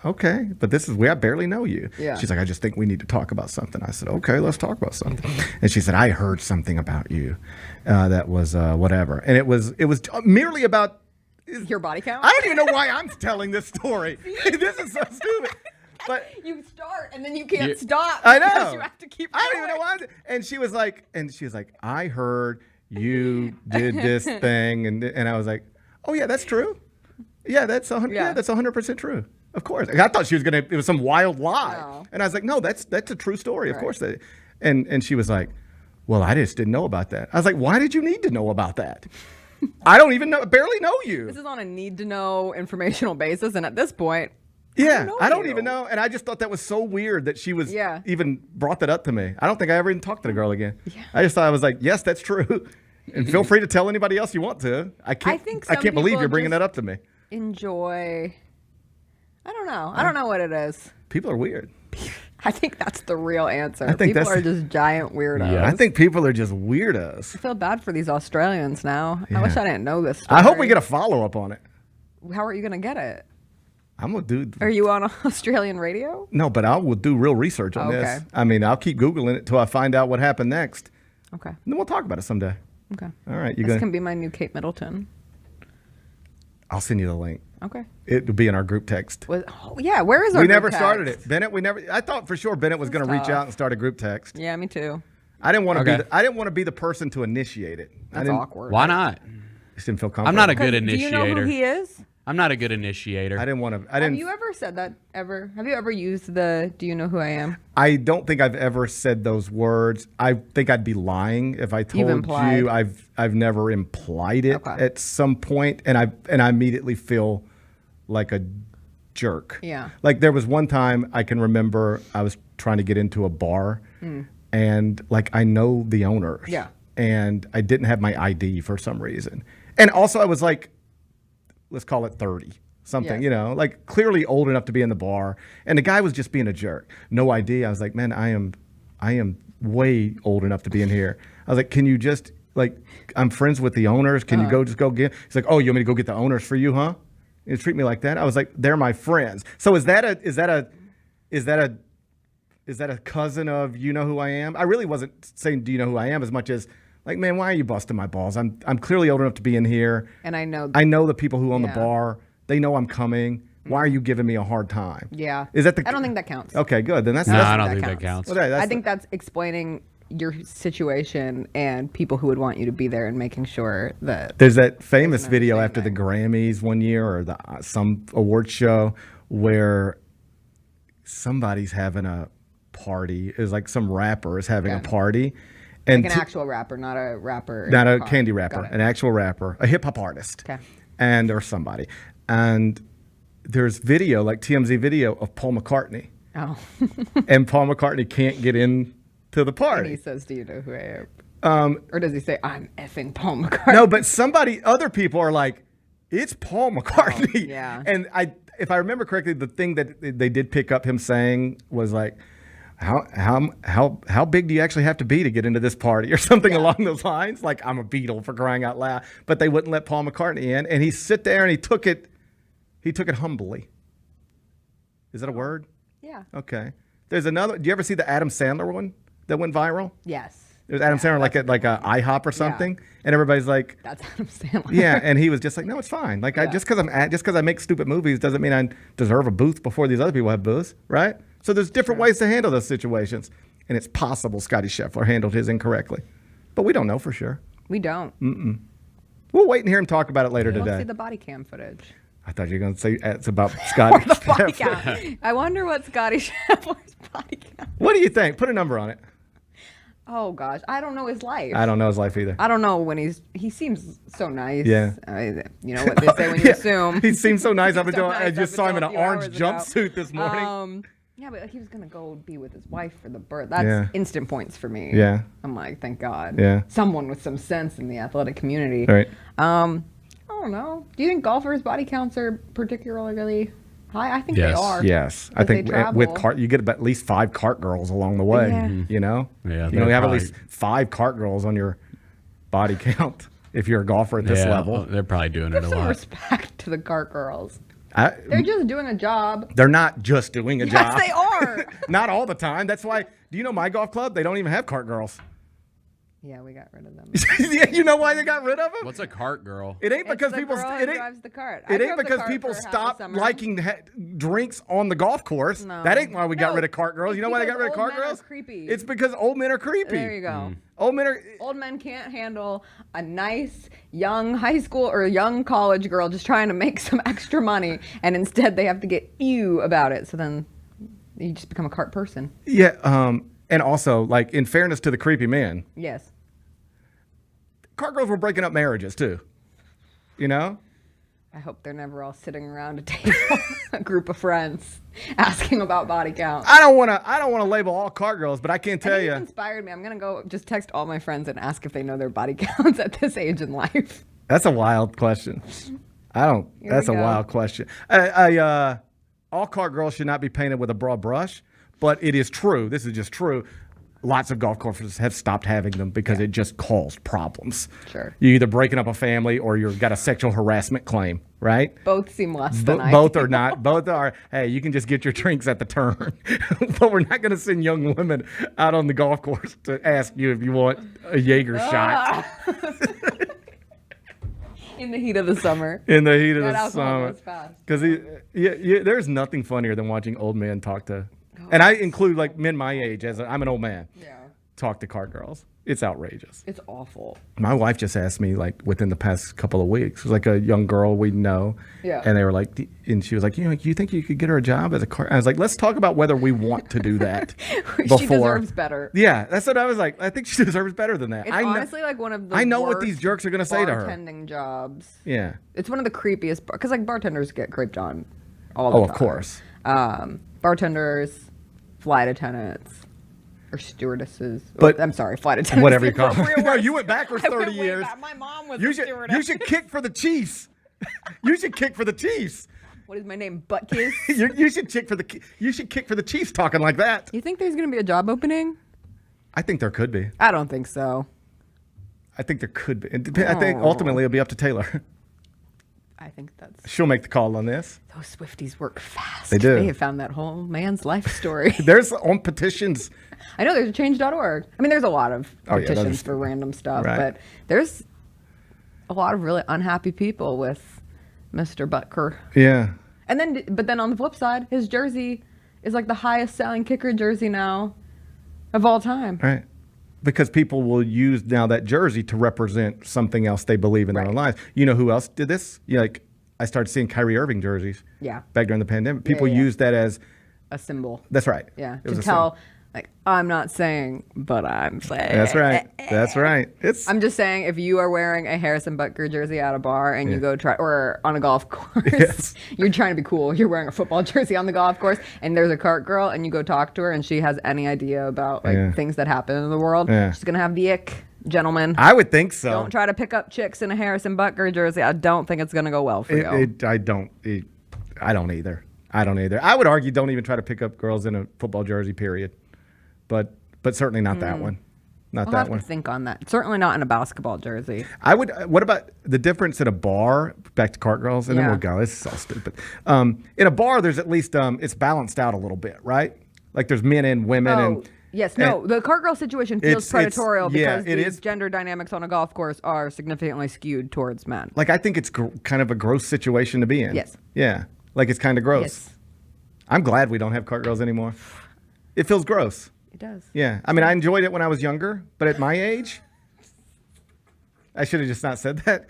"Okay, but I barely know you." Yeah. She's like, "I just think we need to talk about something." I said, "Okay, let's talk about something." And she said, "I heard something about you that was whatever." And it was merely about your body count. I don't even know why I'm telling this story. This is so stupid. But you start and then you can't stop. I know. Because you have to keep. I don't even know why. And she was like, "I heard you did this thing," and I was like, "Oh yeah, that's true. Yeah, that's 100. Yeah, that's 100% true. Of course." I thought she was it was some wild lie, No. and I was like, "No, that's a true story. Of course." And she was like, "Well, I just didn't know about that." I was like, "Why did you need to know about that? I don't even barely know you." This is on a need to know informational basis, and at this point. Yeah, I don't even know. And I just thought that was so weird that she was even brought that up to me. I don't think I ever even talked to the girl again. Yeah. I just thought I was like, yes, that's true. And feel free to tell anybody else you want to. I can't believe you're bringing that up to me. Enjoy. I don't know. I don't know what it is. People are weird. I think that's the real answer. I think people are just giant weirdos. Yeah, I think people are just weirdos. I feel bad for these Australians now. Yeah. I wish I didn't know this story. I hope we get a follow-up on it. How are you going to get it? I'm going to do... Are you on Australian radio? No, but I will do real research on this. I mean, I'll keep Googling it until I find out what happened next. Okay. And then we'll talk about it someday. Okay. All right. This can be my new Kate Middleton. I'll send you the link. Okay. It'll be in our group text. Where is our We group never text? started it. Bennett, I thought for sure Bennett was going to reach out and start a group text. Yeah, me too. I didn't want to be the person to initiate it. That's awkward. Why not? Just didn't feel comfortable. I'm not a good initiator. Do you know who he is? I'm not a good initiator. I didn't want to. Have you ever said that ever? Have you ever used the "Do you know who I am"? I don't think I've ever said those words. I think I'd be lying if I told you I've never implied it at some point, and I immediately feel like a jerk. Yeah. Like there was one time I can remember I was trying to get into a bar, and like I know the owners. Yeah. And I didn't have my ID for some reason, and also I was like, let's call it 30 something, like clearly old enough to be in the bar. And the guy was just being a jerk. No ID. I was like, man, I am way old enough to be in here. I was like, can you just I'm friends with the owners. Can you just go get, he's like, oh, you want me to go get the owners for you, huh? You treat me like that. I was like, they're my friends. So is that a cousin of you know who I am? I really wasn't saying, do you know who I am as much as like, man, why are you busting my balls? I'm clearly old enough to be in here. And I know the people who own the bar. They know I'm coming. Why are you giving me a hard time? Yeah. Is that I don't think that counts. Okay, good. Then I don't think that counts. Well, I think that's explaining your situation and people who would want you to be there and making sure that. There's that famous video after the Grammys one year or some award show where somebody's having a party. It's like some rapper is having a party. And like an actual rapper, not a rapper. Not a candy rapper, an actual rapper, a hip hop artist. Okay. Or somebody. And there's video, like TMZ video of Paul McCartney. Oh. And Paul McCartney can't get in to the party. And he says, do you know who I am? Or does he say, I'm effing Paul McCartney? No, but other people are like, it's Paul McCartney. Oh, yeah. And if I remember correctly, the thing that they did pick up him saying was like, how big do you actually have to be to get into this party or something along those lines? Like, I'm a Beatle for crying out loud. But they wouldn't let Paul McCartney in, and he sit there and he took it humbly. Is that a word? Yeah. Okay. There's another. Do you ever see the Adam Sandler one that went viral? Yes. It was Adam Sandler like a IHOP or something, and everybody's like, "That's Adam Sandler." Yeah, and he was just like, "No, it's fine. Like, just because I make stupid movies doesn't mean I deserve a booth before these other people have booths, right?" So there's different ways to handle those situations, and it's possible Scottie Scheffler handled his incorrectly, but we don't know for sure. We don't. We'll wait and hear him talk about it later We'll today. see the body cam footage. I thought you were going to say it's about Scottie The body Scheffler. cam. I wonder what Scottie Scheffler's body cam. What do you think? Put a number on it. Oh gosh, I don't know his life. I don't know his life either. I don't know when he seems so nice. Yeah. You know what they say when you assume. He seems so nice up until nice I just up saw him in until an a few orange hours ago. jumpsuit this morning. Yeah, but he was gonna go be with his wife for the birth. That's instant points for me. Yeah. I'm like, thank God. Yeah. Someone with some sense in the athletic community. Right. I don't know. Do you think golfers' body counts are particularly high? I think they are. Yes. I think with cart, you get at least 5 cart girls along the way. Yeah. You know? Yeah. You have at least 5 cart girls on your body count if you're a golfer at this level. They're probably doing it a Some lot. respect to the cart girls. They're just doing a job. They're not just doing a job. Yes, they are. Not all the time. That's why, do you know my golf club? They don't even have cart girls. Yeah, we got rid of them. Yeah, you know why they got rid of them? What's a cart girl? It ain't because people. drives the cart. It ain't because people stopped liking drinks on the golf course. No. That ain't why we got rid of cart girls. You know why they got rid of cart girls? Creepy. It's because old men are creepy. There you go. Old men can't handle a nice young high school or young college girl just trying to make some extra money, and instead they have to get you about it. So then you just become a cart person. Yeah. And also, like, in fairness to the creepy men, Yes. cart girls were breaking up marriages too. You know? I hope they're never all sitting around a table, a group of friends, asking about body count. I don't want to label all cart girls, but I can't tell you. It inspired me. I'm gonna go just text all my friends and ask if they know their body counts at this age in life. That's a wild question. That's a wild question. All cart girls should not be painted with a broad brush, but it is true. This is just true. Lots of golf courses have stopped having them because it just caused problems. Sure. You're either breaking up a family or you've got a sexual harassment claim, right? Both seem less than Both are not. Both are, hey, you can just get your drinks at the turn. But we're not going to send young women out on the golf course to ask you if you want a Jaeger shot. In the heat of the summer. In the heat of That the alcohol summer. goes fast. Because there's nothing funnier than watching old men talk to, and I include like men my age, I'm an old man. Yeah. Talk to cart girls. It's outrageous. It's awful. My wife just asked me like within the past couple of weeks. It was like a young girl we know. Yeah. And they were like, and she was like, you think you could get her a job as a cart? I was like, let's talk about whether we want to do that. She deserves better. Yeah, that's what I was like. I think she deserves better than that. It's honestly like one of the I know what these jerks are going to say to her. Bartending jobs. Yeah. It's one of the creepiest because like bartenders get creeped on all the time. Of course. Bartenders, flight attendants. Or stewardesses. But I'm sorry, flight attendants. Whatever you call them. No, you went backwards 30 years. My mom was You a should, stewardess. you should kick for the Chiefs. You should kick for the Chiefs. What is my name? Butt kiss? You should kick for the Chiefs talking like that. You think there's going to be a job opening? I think there could be. I don't think so. I think there could be. I think ultimately it'll be up to Taylor. I think that's... She'll make the call on this. Those Swifties work fast. They do. They have found that whole man's life story. There's on petitions. I know there's a change.org. I mean, there's a lot of petitions for random stuff, but there's a lot of really unhappy people with Mr. Butker. Yeah. But then on the flip side, his jersey is like the highest selling kicker jersey now of all time. Right. Because people will use now that jersey to represent something else they believe in their own lives. You know who else did this? Like I started seeing Kyrie Irving jerseys. Yeah. Back during the pandemic, people used that as a symbol. That's right. Yeah. To tell, like, I'm not saying, but I'm saying. That's right. That's right. I'm just saying, if you are wearing a Harrison Butker jersey at a bar and you go try, or on a golf course, you're trying to be cool. You're wearing a football jersey on the golf course, and there's a cart girl, and you go talk to her, and she has any idea about things that happen in the world. She's gonna have the ick, gentlemen. I would think so. Don't try to pick up chicks in a Harrison Butker jersey. I don't think it's gonna go well for you. I don't either. I would argue don't even try to pick up girls in a football jersey. Period. But certainly not that one. Not I'll that have one. to think on that. Certainly not in a basketball jersey. I would. What about the difference in a bar? Back to cart girls, and then we'll go. This is so stupid. In a bar, there's at least it's balanced out a little bit, right? Like there's men and women, and yes, no. The cart girl situation feels predatorial because it the is. Gender dynamics on a golf course are significantly skewed towards men. Like I think it's kind of a gross situation to be in. Yes. Yeah. Like it's kind of gross. Yes. I'm glad we don't have cart girls anymore. It feels gross. It does. Yeah. I mean, I enjoyed it when I was younger, but at my age, I should have just not said that.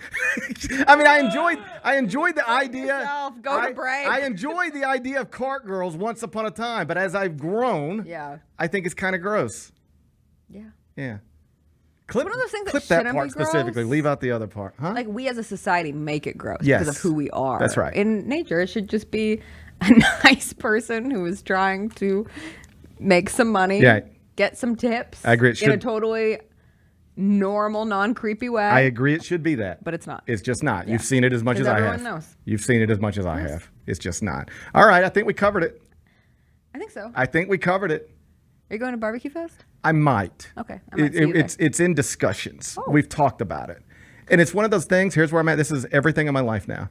I mean, I enjoyed the idea. Go to break. I enjoyed the idea of cart girls once upon a time, but as I've grown, I think it's kind of gross. Yeah. Yeah. Clip, one of those things that clip that shouldn't part be gross. specifically. Leave out the other part. Huh? Like, we as a society make it gross Yes. because of who we are. That's right. In nature, it should just be a nice person who is trying to make some money, get some tips. I agree. It in a should- totally normal, non-creepy way. I agree it should be that. But it's not. It's just not. Yeah. You've seen it as much as 'Cause I have. everyone knows. You've seen it as much as I have. It's just not. All right, I think we covered it. I think so. I think we covered it. Are you going to Barbecue Fest? I might. Okay. I might see you there. It's in discussions. Oh. We've talked about it. And it's one of those things, here's where I'm at. This is everything in my life now.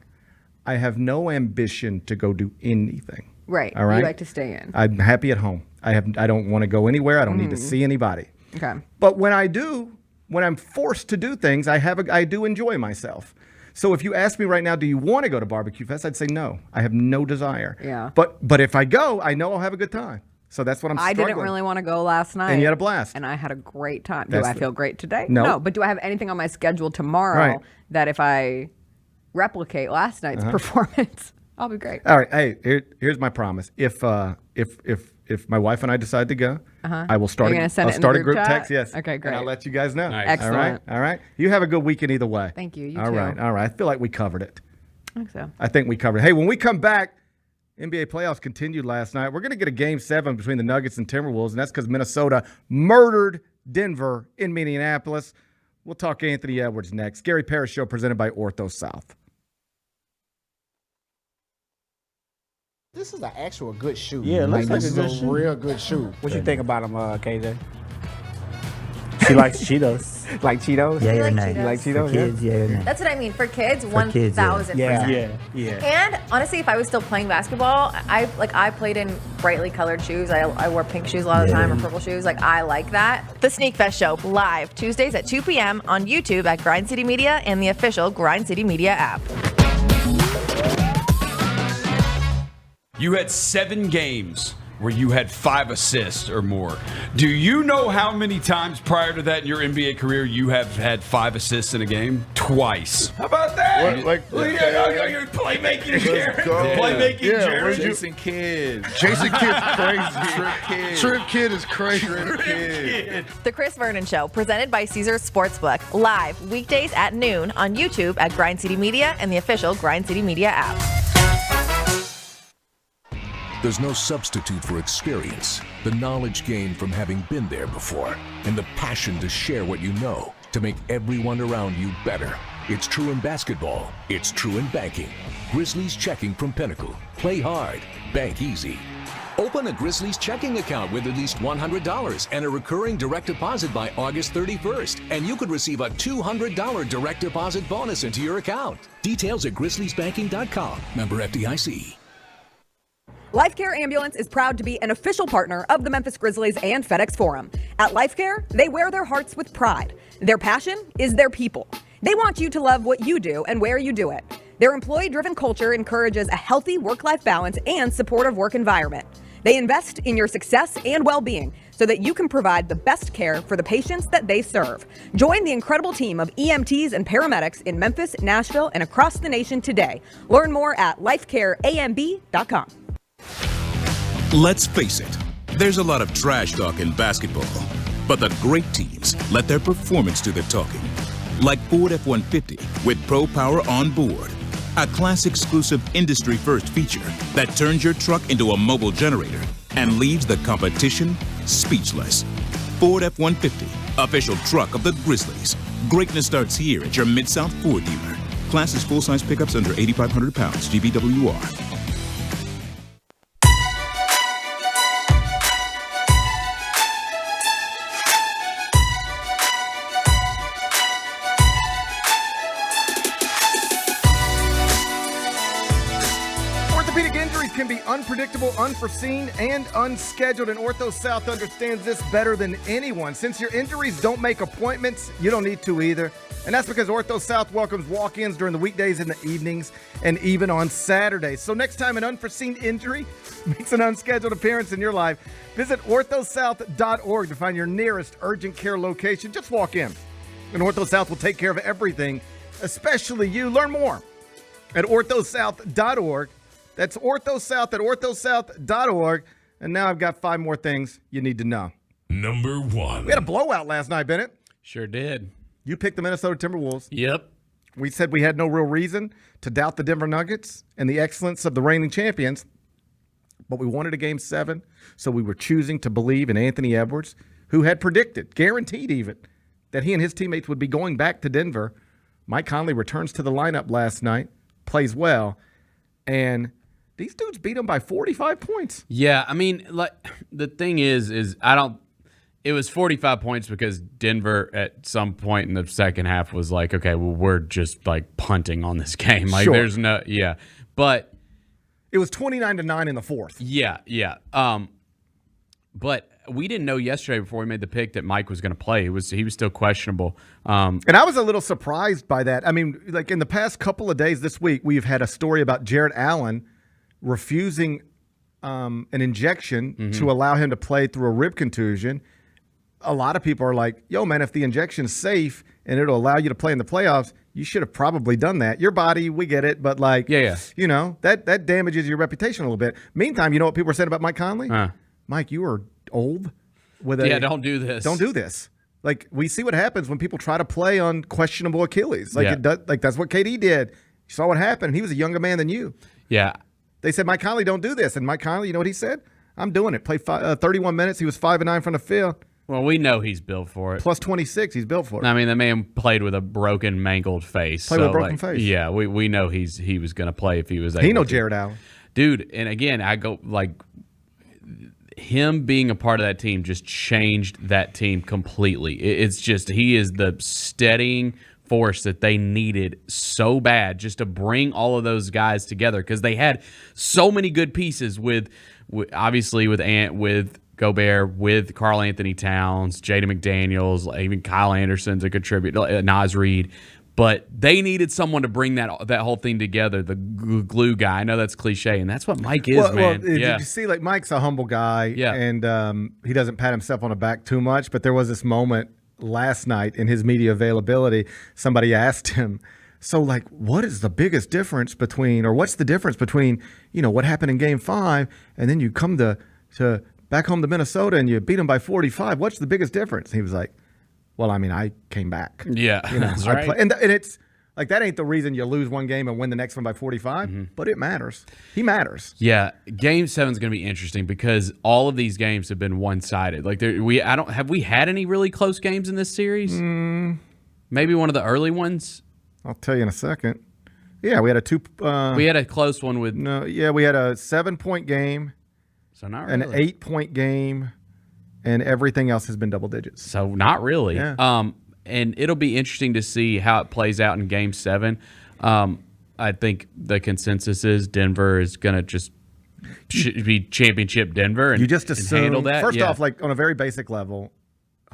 I have no ambition to go do anything. Right. All right. You like to stay in. I'm happy at home. I don't want to go anywhere. I don't need to see anybody. Okay. But when I do, when I'm forced to do things, I do enjoy myself. So if you ask me right now, do you want to go to Barbecue Fest? I'd say no. I have no desire. Yeah. But if I go, I know I'll have a good time. So that's what I'm I struggling. didn't really want to go last night. And you had a blast. And I had a great time. That's do I feel great today? No. But do I have anything on my schedule tomorrow Right. that if I replicate last night's performance, I'll be great? All right. Hey, here's my promise. If my wife and I decide to go, I will start. Are you gonna send I'll it in start the a group group chat? text. Yes. Okay, great. And I'll let you guys know. Nice. Excellent. All right. You have a good weekend either way. Thank you. You All too. right. I feel like we covered it. I think so. I think we covered it. Hey, when we come back, NBA playoffs continued last night. We're going to get a Game 7 between the Nuggets and Timberwolves, and that's because Minnesota murdered Denver in Minneapolis. We'll talk Anthony Edwards next. Gary Parrish Show presented by Ortho South. This is an actual good shoe. Yeah, it looks like this a good is a shoe. real good shoe. What you think about him, KJ? She likes Cheetos. Like Cheetos? Yeah, You or like nay? Cheetos? You like Cheetos? For kids, yeah, or nay? That's what I mean. For kids, For kids, yeah. 1,000%. Yeah. And honestly, if I was still playing basketball, I played in brightly colored shoes. I wore pink shoes a lot of the time or purple shoes. Like, I like that. The Sneak Fest Show, live Tuesdays at 2 p.m. on YouTube at Grind City Media and the official Grind City Media app. You had 7 games where you had 5 assists or more. Do you know how many times prior to that in your NBA career you have had 5 assists in a game? Twice. How about that? Your playmaking Jared. Playmaking Jared. Jason Kidd. Jason Kidd's crazy. Trip Kidd is crazy. The Chris Vernon Show, presented by Caesars Sportsbook, live weekdays at noon on YouTube at Grind City Media and the official Grind City Media app. There's no substitute for experience, the knowledge gained from having been there before, and the passion to share what you know to make everyone around you better. It's true in basketball. It's true in banking. Grizzlies Checking from Pinnacle. Play hard. Bank easy. Open a Grizzlies checking account with at least $100 and a recurring direct deposit by August 31st, and you could receive a $200 direct deposit bonus into your account. Details at grizzliesbanking.com. Member FDIC. LifeCare Ambulance is proud to be an official partner of the Memphis Grizzlies and FedEx Forum. At LifeCare, they wear their hearts with pride. Their passion is their people. They want you to love what you do and where you do it. Their employee-driven culture encourages a healthy work-life balance and supportive work environment. They invest in your success and well-being so that you can provide the best care for the patients that they serve. Join the incredible team of EMTs and paramedics in Memphis, Nashville, and across the nation today. Learn more at lifecareamb.com. Let's face it, there's a lot of trash talk in basketball, but the great teams let their performance do the talking. Like Ford F-150 with Pro Power on board, a class-exclusive industry-first feature that turns your truck into a mobile generator and leaves the competition speechless. Ford F-150, official truck of the Grizzlies. Greatness starts here at your Mid-South Ford dealer. Class is full-size pickups under 8,500 pounds, GVWR. Orthopedic injuries can be unpredictable, unforeseen, and unscheduled, and Ortho South understands this better than anyone. Since your injuries don't make appointments, you don't need to either. And that's because Ortho South welcomes walk-ins during the weekdays and the evenings, and even on Saturdays. So next time an unforeseen injury makes an unscheduled appearance in your life, visit orthosouth.org to find your nearest urgent care location. Just walk in, and Ortho South will take care of everything, especially you. Learn more at orthosouth.org. That's OrthoSouth at orthosouth.org. And now I've got 5 more things you need to know. Number 1. We had a blowout last night, Bennett. Sure did. You picked the Minnesota Timberwolves. Yep. We said we had no real reason to doubt the Denver Nuggets and the excellence of the reigning champions, but we wanted a Game 7, so we were choosing to believe in Anthony Edwards, who had predicted, guaranteed even, that he and his teammates would be going back to Denver. Mike Conley returns to the lineup last night, plays well, and these dudes beat him by 45 points. Yeah, I mean, like the thing is it was 45 points because Denver at some point in the second half was like, okay, well, we're just like punting on this game. Like Sure. there's no, but it was 29-9 in the fourth. Yeah. But we didn't know yesterday before we made the pick that Mike was going to play. He was still questionable. And I was a little surprised by that. I mean, like in the past couple of days this week, we've had a story about Jarrett Allen refusing an injection to allow him to play through a rib contusion. A lot of people are like, yo, man, if the injection's safe and it'll allow you to play in the playoffs, you should have probably done that. Your body, we get it, but like, you know, that damages your reputation a little bit. Meantime, you know what people are saying about Mike Conley? Mike, you are old. Don't do this. Don't do this. Like, we see what happens when people try to play on questionable Achilles. Like, it does, like that's what KD did. You saw what happened. He was a younger man than you. Yeah. They said, Mike Conley, don't do this. And Mike Conley, you know what he said? I'm doing it. Played 31 minutes. He was 5-9 from the field. Well, we know he's built for it. Plus 26, he's built for it. I mean, the man played with a broken, mangled face. Played with a broken face. Yeah, we know he was going to play if he was able He know to. Jarrett Allen. Dude, and again, I go like him being a part of that team just changed that team completely. It's just he is the steadying force that they needed so bad just to bring all of those guys together because they had so many good pieces with obviously with Gobert, with Karl Anthony Towns, Jaden McDaniels, even Kyle Anderson's a contributor, Naz Reid. But they needed someone to bring that whole thing together, the glue guy. I know that's cliche, and that's what Mike is, man. Well, did you see, like, Mike's a humble guy, and he doesn't pat himself on the back too much, but there was this moment last night in his media availability, somebody asked him, so, like, what is the biggest difference between, or what's the difference between, you know, what happened in Game 5, and then you come to back home to Minnesota and you beat them by 45. What's the biggest difference? He was like, well, I mean, I came back. Yeah, you know, that's right. And it's like that ain't the reason you lose one game and win the next one by 45, but it matters. He matters. Yeah, Game 7 is going to be interesting because all of these games have been one-sided. Like have we had any really close games in this series? Maybe one of the early ones. I'll tell you in a second. Yeah, we had we had a close one with. No, yeah, we had a 7-point game. So not really. An 8-point game, and everything else has been double digits. So not really. Yeah. And it'll be interesting to see how it plays out in Game 7. I think the consensus is Denver is going to just be championship Denver and, you just assume, and handle that. First off, like on a very basic level,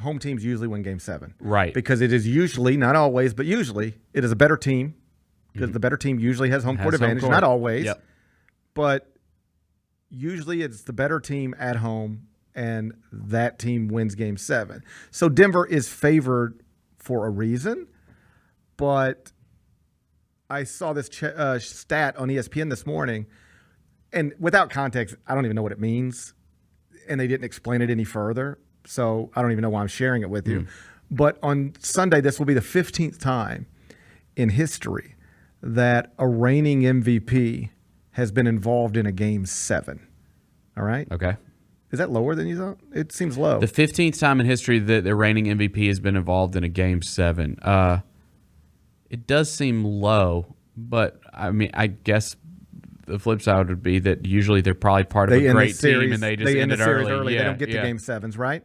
home teams usually win Game 7. Right. Because it is usually, not always, but usually, it is a better team because the better team usually has home court advantage. Not always, but usually it's the better team at home, and that team wins Game 7. So Denver is favored for a reason, but I saw this stat on ESPN this morning, and without context, I don't even know what it means, and they didn't explain it any further, so I don't even know why I'm sharing it with you. But on Sunday, this will be the 15th time in history that a reigning MVP has been involved in a Game 7. All right? Okay. Is that lower than you thought? It seems low. The 15th time in history that the reigning MVP has been involved in a Game 7. It does seem low, but I mean, I guess the flip side would be that usually they're probably part of a great team and they just end it early. Yeah, they don't get to Game 7s, right?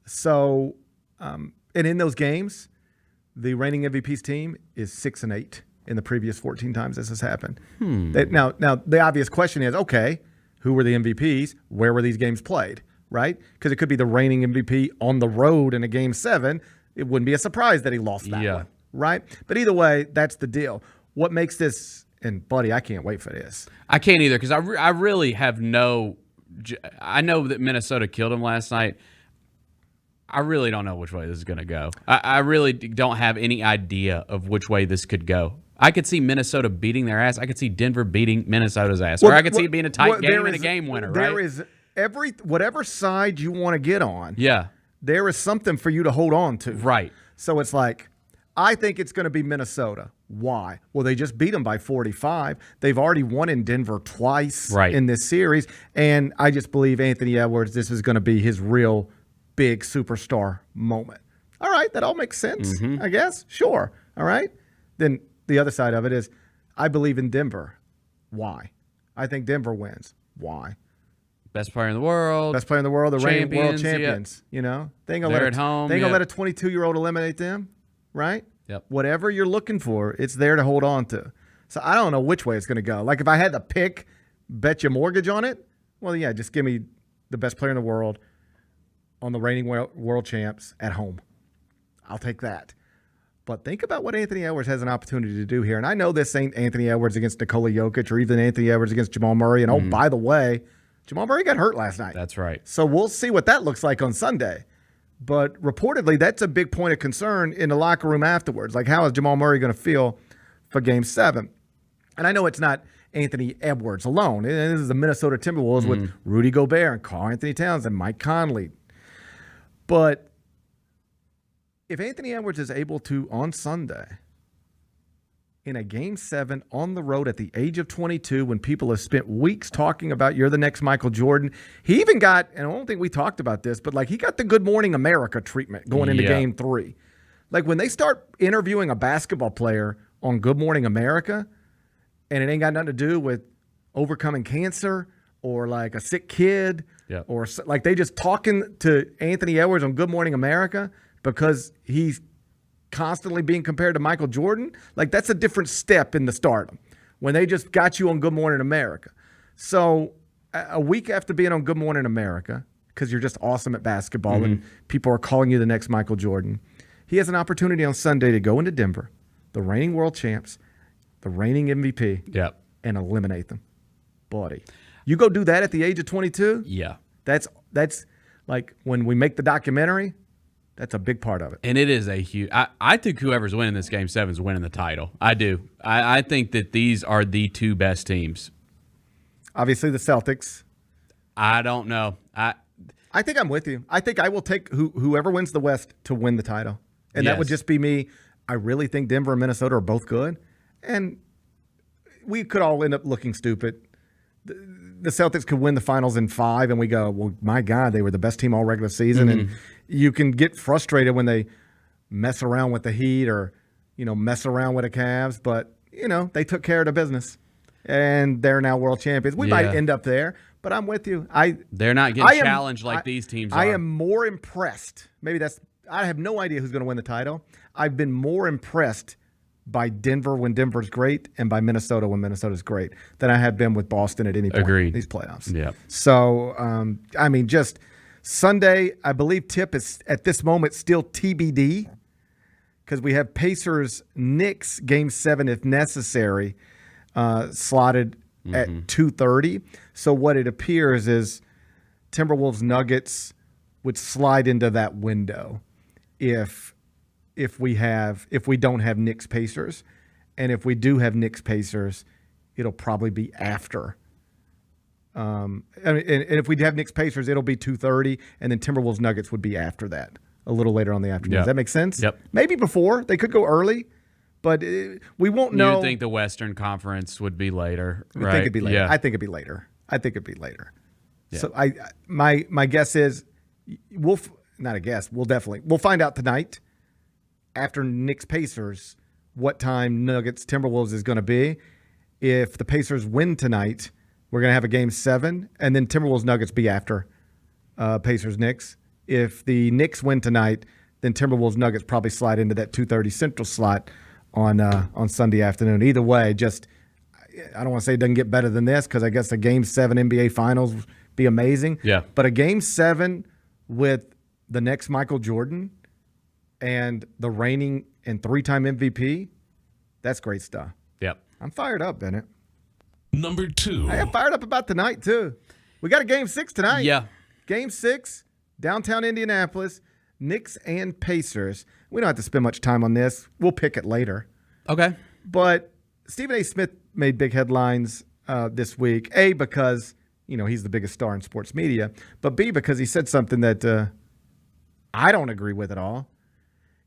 So, and in those games, the reigning MVP's team is 6-8 in the previous 14 times this has happened. Now, the obvious question is, okay, who were the MVPs? Where were these games played, right? Because it could be the reigning MVP on the road in a Game 7. It wouldn't be a surprise that he lost that one, right? But either way, that's the deal. What makes this, and buddy, I can't wait for this. I can't either because I really have I know that Minnesota killed him last night. I really don't know which way this is going to go. I really don't have any idea of which way this could go. I could see Minnesota beating their ass. I could see Denver beating Minnesota's ass. Or I could see it being a tight game and a game winner, right? There is whatever side you want to get on. Yeah. there is something for you to hold on to. Right. So it's like, I think it's going to be Minnesota. Why? Well, they just beat them by 45. They've already won in Denver twice in this series. And I just believe Anthony Edwards, this is going to be his real big superstar moment. All right, that all makes sense, I guess. Sure. All right. Then the other side of it is I believe in Denver. Why? I think Denver wins. Why? Best player in the world. Best player in the world, the reigning world Champions, champions. You know, they ain't They're at home, They ain't gonna let a 22-year-old eliminate them, right? Yep. Whatever you're looking for, it's there to hold on to. So I don't know which way it's gonna go. Like if I had to pick, bet your mortgage on it. Well, yeah, just give me the best player in the world on the reigning world champs at home. I'll take that. But think about what Anthony Edwards has an opportunity to do here. And I know this ain't Anthony Edwards against Nikola Jokic or even Anthony Edwards against Jamal Murray. And oh, by the way, Jamal Murray got hurt last night. That's right. So we'll see what that looks like on Sunday. But reportedly, that's a big point of concern in the locker room afterwards. Like, how is Jamal Murray going to feel for Game 7? And I know it's not Anthony Edwards alone. This is the Minnesota Timberwolves with Rudy Gobert and Karl-Anthony Towns and Mike Conley. But if Anthony Edwards is able to, on Sunday, in a Game 7 on the road at the age of 22, when people have spent weeks talking about you're the next Michael Jordan, he even got, and I don't think we talked about this, but like he got the Good Morning America treatment going into Game 3. Like when they start interviewing a basketball player on Good Morning America, and it ain't got nothing to do with overcoming cancer or like a sick kid, or like they just talking to Anthony Edwards on Good Morning America because he's constantly being compared to Michael Jordan, like that's a different step in the stardom when they just got you on Good Morning America. So a week after being on Good Morning America, because you're just awesome at basketball and people are calling you the next Michael Jordan, he has an opportunity on Sunday to go into Denver, the reigning world champs, the reigning MVP, and eliminate them. Buddy, you go do that at the age of 22? Yeah. That's like when we make the documentary, that's a big part of it. And it is a huge – I think whoever's winning this Game 7 is winning the title. I do. I think that these are the two best teams. Obviously the Celtics. I don't know. I think I'm with you. I think I will take whoever wins the West to win the title. And that would just be me. I really think Denver and Minnesota are both good. And we could all end up looking stupid. The Celtics could win the finals in 5, and we go, well, my God, they were the best team all regular season. And you can get frustrated when they mess around with the Heat or, mess around with the Cavs. But, they took care of the business, and they're now world champions. We might end up there, but I'm with you. They're not getting challenged like these teams are. I am more impressed. I have no idea who's going to win the title. I've been more impressed by Denver when Denver's great and by Minnesota when Minnesota's great than I have been with Boston at any point in these playoffs. Yeah. So, just Sunday, I believe tip is at this moment still TBD because we have Pacers-Knicks Game 7 if necessary slotted at 2:30. So what it appears is Timberwolves-Nuggets would slide into that window if we don't have Knicks Pacers, and if we do have Knicks Pacers, it'll probably be after. And if we have Knicks Pacers, it'll be 2:30, and then Timberwolves Nuggets would be after that, a little later on the afternoon. Yep. Does that make sense? Yep. Maybe before they could go early, but we won't know. You think the Western Conference would be later? Right? I think it'd be later. Yeah. I think it'd be later. Yeah. So my guess is we'll find out tonight. After Knicks Pacers, what time Nuggets Timberwolves is going to be. If the Pacers win tonight, we're going to have a Game 7, and then Timberwolves Nuggets be after Pacers Knicks. If the Knicks win tonight, then Timberwolves Nuggets probably slide into that 2:30 Central slot on Sunday afternoon. Either way, I don't want to say it doesn't get better than this because I guess a Game 7 NBA Finals would be amazing. Yeah. But a Game 7 with the next Michael Jordan and the reigning and 3-time MVP, that's great stuff. Yep. I'm fired up, Bennett. Number 2. I am fired up about tonight, too. We got a Game 6 tonight. Yeah. Game 6, downtown Indianapolis, Knicks and Pacers. We don't have to spend much time on this. We'll pick it later. Okay. But Stephen A. Smith made big headlines this week, A, because, he's the biggest star in sports media, but B, because he said something that I don't agree with at all.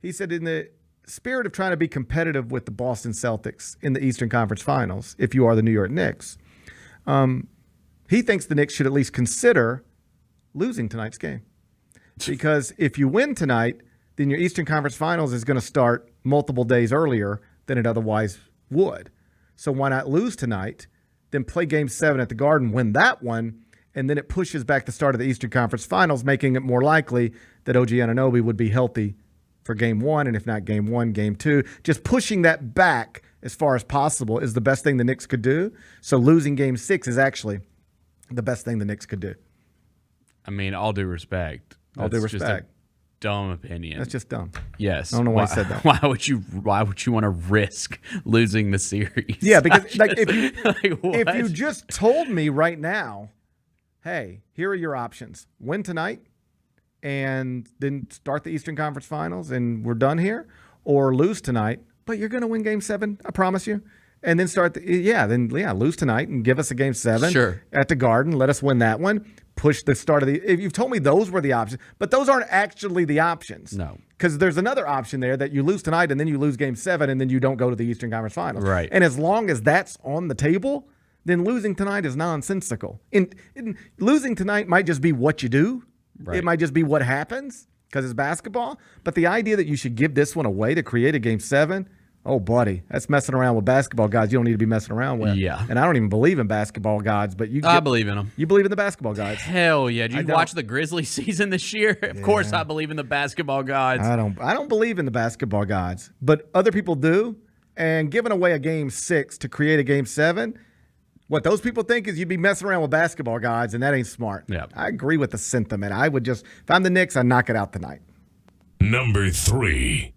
He said, in the spirit of trying to be competitive with the Boston Celtics in the Eastern Conference Finals, if you are the New York Knicks, he thinks the Knicks should at least consider losing tonight's game. Because if you win tonight, then your Eastern Conference Finals is going to start multiple days earlier than it otherwise would. So why not lose tonight, then play Game 7 at the Garden, win that one, and then it pushes back the start of the Eastern Conference Finals, making it more likely that OG Anunoby would be healthy for Game 1, and if not Game 1, Game 2. Just pushing that back as far as possible is the best thing the Knicks could do. So losing Game 6 is actually the best thing the Knicks could do. I mean, all due respect. All due That's just respect. a dumb opinion. That's just dumb. Yes. I don't know why I said that. Why would you want to risk losing the series? Yeah, because like if what? you just told me right now, hey, here are your options. Win tonight and then start the Eastern Conference Finals and we're done here, or lose tonight, but you're going to win Game 7, I promise you. And then lose tonight and give us a Game 7 at the Garden. Let us win that one. Push the start of the – if you've told me those were the options, but those aren't actually the options. No. Because there's another option there that you lose tonight and then you lose Game 7 and then you don't go to the Eastern Conference Finals. Right. And as long as that's on the table, then losing tonight is nonsensical. Losing tonight might just be what you do. Right. It might just be what happens because it's basketball. But the idea that you should give this one away to create a Game 7 – oh, buddy, that's messing around with basketball gods you don't need to be messing around with. Yeah. And I don't even believe in basketball gods, but I believe in them. You believe in the basketball gods? Hell yeah. Did you watch the Grizzlies season this year? Of course I believe in the basketball gods. I don't believe in the basketball gods, but other people do. And giving away a Game 6 to create a Game 7, what those people think is you'd be messing around with basketball gods, and that ain't smart. Yeah. I agree with the sentiment. I would just, if I'm the Knicks, I'd knock it out tonight. Number 3.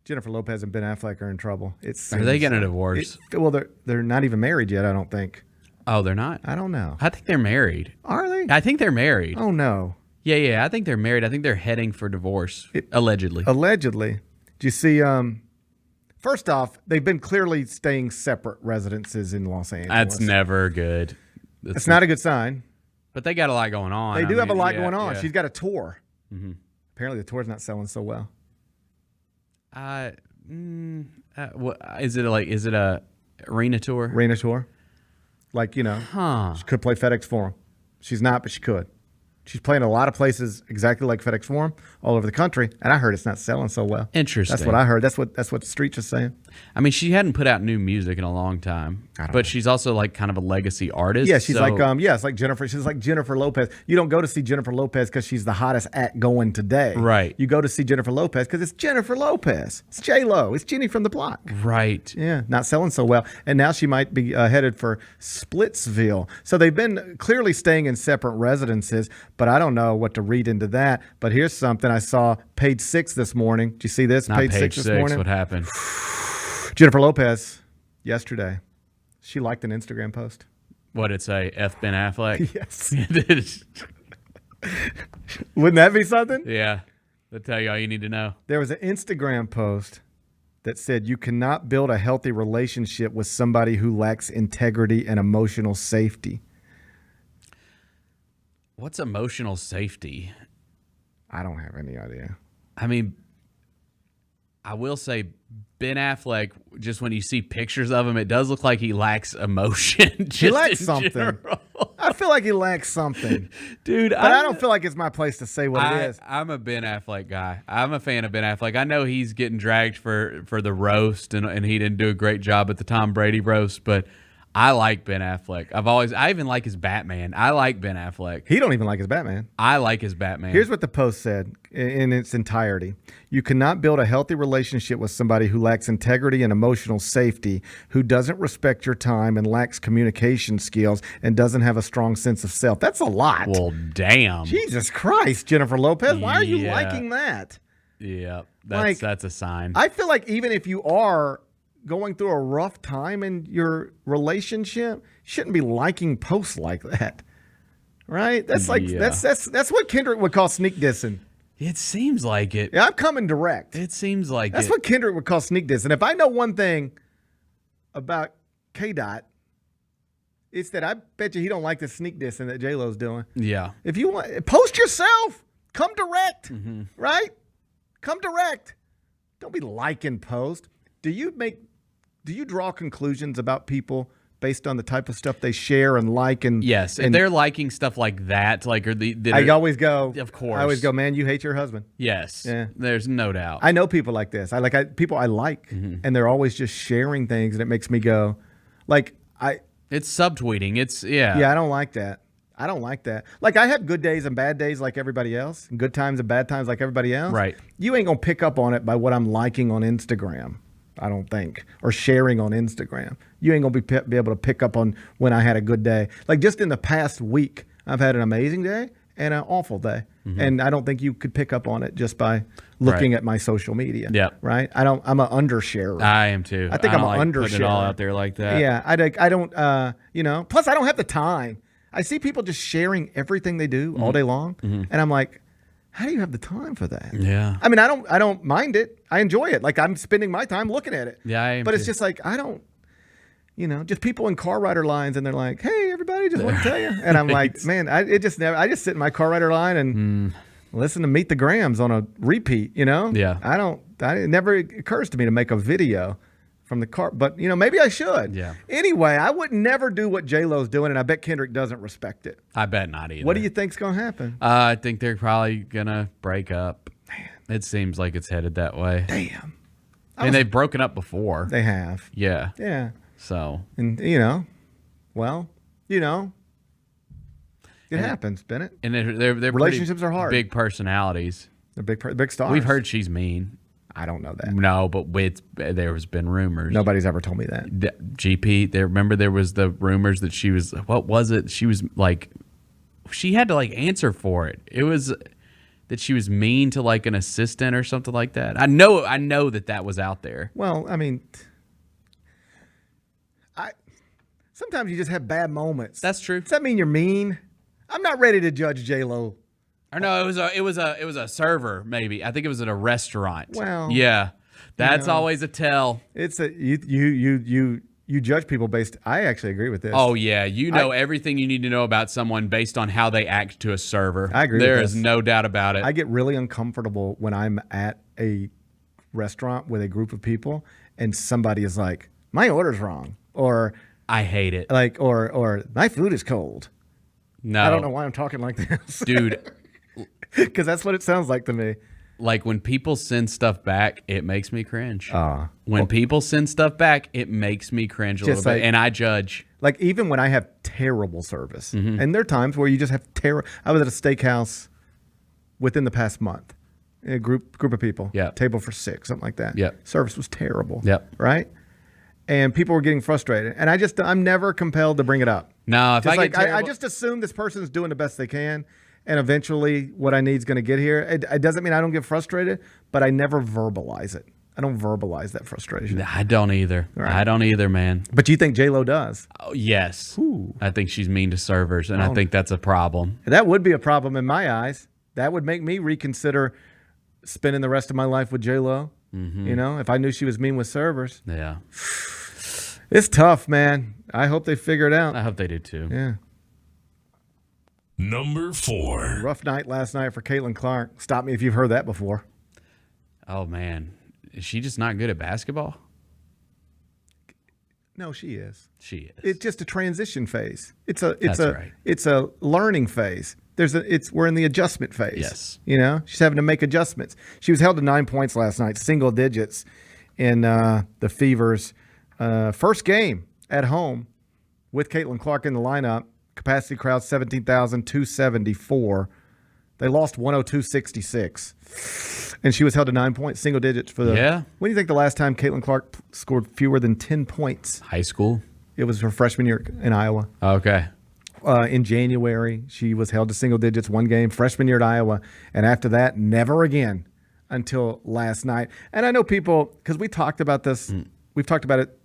Jennifer Lopez and Ben Affleck are in trouble. Are they getting a divorce? Well, they're not even married yet, I don't think. Oh, they're not? I don't know. I think they're married. Are they? I think they're married. Oh, no. Yeah, I think they're married. I think they're heading for divorce, allegedly. Allegedly. Do you see, first off, they've been clearly staying separate residences in Los Angeles. That's never good. It's not a good sign. But they got a lot going on. They do have a lot going on. Yeah. She's got a tour. Mm-hmm. Apparently the tour's not selling so well. Is it a arena tour? Arena tour. Like, she could play FedEx Forum. She's not, but she could. She's playing a lot of places exactly like FedEx Forum all over the country, and I heard it's not selling so well. Interesting. That's what I heard. That's what the streets are saying. I mean, she hadn't put out new music in a long time, but she's also like kind of a legacy artist. Yeah, she's it's like Jennifer. She's like Jennifer Lopez. You don't go to see Jennifer Lopez because she's the hottest act going today. Right. You go to see Jennifer Lopez because it's Jennifer Lopez. It's J-Lo. It's Jenny from the block. Right. Yeah, not selling so well. And now she might be headed for Splitsville. So they've been clearly staying in separate residences, but I don't know what to read into that. But here's something I saw, Page 6 this morning. Did you see this? Not Page 6 this morning. What happened? Jennifer Lopez, yesterday, she liked an Instagram post. What did it say? F Ben Affleck? Yes. Wouldn't that be something? Yeah. That'll tell you all you need to know. There was an Instagram post that said, you cannot build a healthy relationship with somebody who lacks integrity and emotional safety. What's emotional safety? I don't have any idea. I mean, I will say Ben Affleck, just when you see pictures of him, it does look like he lacks emotion. He lacks something. General. I feel like he lacks something. Dude, but I don't feel like it's my place to say what it is. I'm a Ben Affleck guy. I'm a fan of Ben Affleck. I know he's getting dragged for the roast, and he didn't do a great job at the Tom Brady roast, but I like Ben Affleck. I even like his Batman. I like Ben Affleck. He don't even like his Batman. I like his Batman. Here's what the post said in its entirety. You cannot build a healthy relationship with somebody who lacks integrity and emotional safety, who doesn't respect your time and lacks communication skills and doesn't have a strong sense of self. That's a lot. Well, damn. Jesus Christ, Jennifer Lopez. Why are you liking that? Yeah, that's a sign. I feel like even if you are going through a rough time in your relationship, you shouldn't be liking posts like that. Right? That's like that's what Kendrick would call sneak dissing. It seems like it. Yeah, I'm coming direct. It seems like that's what Kendrick would call sneak dissing. If I know one thing about K-Dot, it's that I bet you he don't like the sneak dissing that J-Lo's doing. Yeah. If you want, post yourself. Come direct, right? Come direct. Don't be liking posts. Do you draw conclusions about people based on the type of stuff they share and like? And yes, if they're liking stuff like that, like I always go. Of course, I always go. Man, you hate your husband. Yes, yeah. There's no doubt. I know people like this. People I like, and they're always just sharing things, and it makes me go, like It's subtweeting. Yeah, I don't like that. I don't like that. Like, I have good days and bad days like everybody else, and good times and bad times like everybody else. Right. You ain't going to pick up on it by what I'm liking on Instagram, I don't think, or sharing on Instagram. You ain't going to be able to pick up on when I had a good day. Like, just in the past week, I've had an amazing day and an awful day. And I don't think you could pick up on it just by looking at my social media. Yeah. Right? I'm an undersharer. I am too. I think I'm an undersharer. Putting it all out there like that. Yeah. I don't, plus I don't have the time. I see people just sharing everything they do all day long. And I'm like, how do you have the time for that? Yeah. I mean, I don't mind it. I enjoy it. Like, I'm spending my time looking at it. Yeah, I am But it's too. just like, I don't, just people in car rider lines, and they're like, hey, everybody, just want to tell you. And I'm like, man, I just sit in my car rider line and listen to Meet the Grams on a repeat, Yeah. It never occurs to me to make a video from the car, but maybe I should. Yeah. Anyway, I would never do what J-Lo's doing, and I bet Kendrick doesn't respect it. I bet not either. What do you think's going to happen? I think they're probably gonna break up. Man. It seems like it's headed that way. Damn. They've broken up before. They have. Yeah. Yeah. So. And it happens, Bennett. And they're relationships are hard. Big personalities. They're big stars. We've heard she's mean. I don't know that. No, but there's been rumors. Nobody's ever told me that. GP, remember there was the rumors that she was, what was it? She was like, she had to like answer for it. It was that she was mean to like an assistant or something like that. I know that was out there. Well, I mean, sometimes you just have bad moments. That's true. Does that mean you're mean? I'm not ready to judge J-Lo. Or no, it was a server, maybe. I think it was at a restaurant. Well, yeah, that's always a tell. It's you judge people based. I actually agree with this. Oh yeah, everything you need to know about someone based on how they act to a server. I agree. There is no doubt about it. I get really uncomfortable when I'm at a restaurant with a group of people and somebody is like, "My order's wrong," or I hate it. Like, or my food is cold. No, I don't know why I'm talking like this, dude. Because that's what it sounds like to me. Like when people send stuff back, it makes me cringe. When people send stuff back, it makes me cringe a little bit, and I judge. Like even when I have terrible service, and there are times where you just have terrible. I was at a steakhouse within the past month, a group of people, table for 6, something like that. Yeah, service was terrible. Yep, right. And people were getting frustrated, and I'm never compelled to bring it up. No, if I just assume this person's doing the best they can. And eventually what I need is going to get here. It doesn't mean I don't get frustrated, but I never verbalize it. I don't verbalize that frustration. I don't either. Right. I don't either, man. But you think J-Lo does? Oh, yes. Ooh. I think she's mean to servers, and I think that's a problem. That would be a problem in my eyes. That would make me reconsider spending the rest of my life with J-Lo. If I knew she was mean with servers. Yeah. It's tough, man. I hope they figure it out. I hope they do too. Yeah. Number 4. Rough night last night for Caitlin Clark. Stop me if you've heard that before. Oh, man. Is she just not good at basketball? No, she is. She is. It's just a transition phase. It's a learning phase. We're in the adjustment phase. Yes. She's having to make adjustments. She was held to 9 points last night, single digits in the Fever's first game at home with Caitlin Clark in the lineup. Capacity crowd 17,274. They lost 102-66. And she was held to 9 points, single digits for the. Yeah. When do you think the last time Caitlin Clark scored fewer than 10 points? High school. It was her freshman year in Iowa. Okay. In January, she was held to single digits one game, freshman year at Iowa. And after that, never again until last night. And I know people, because we talked about this, we've talked about it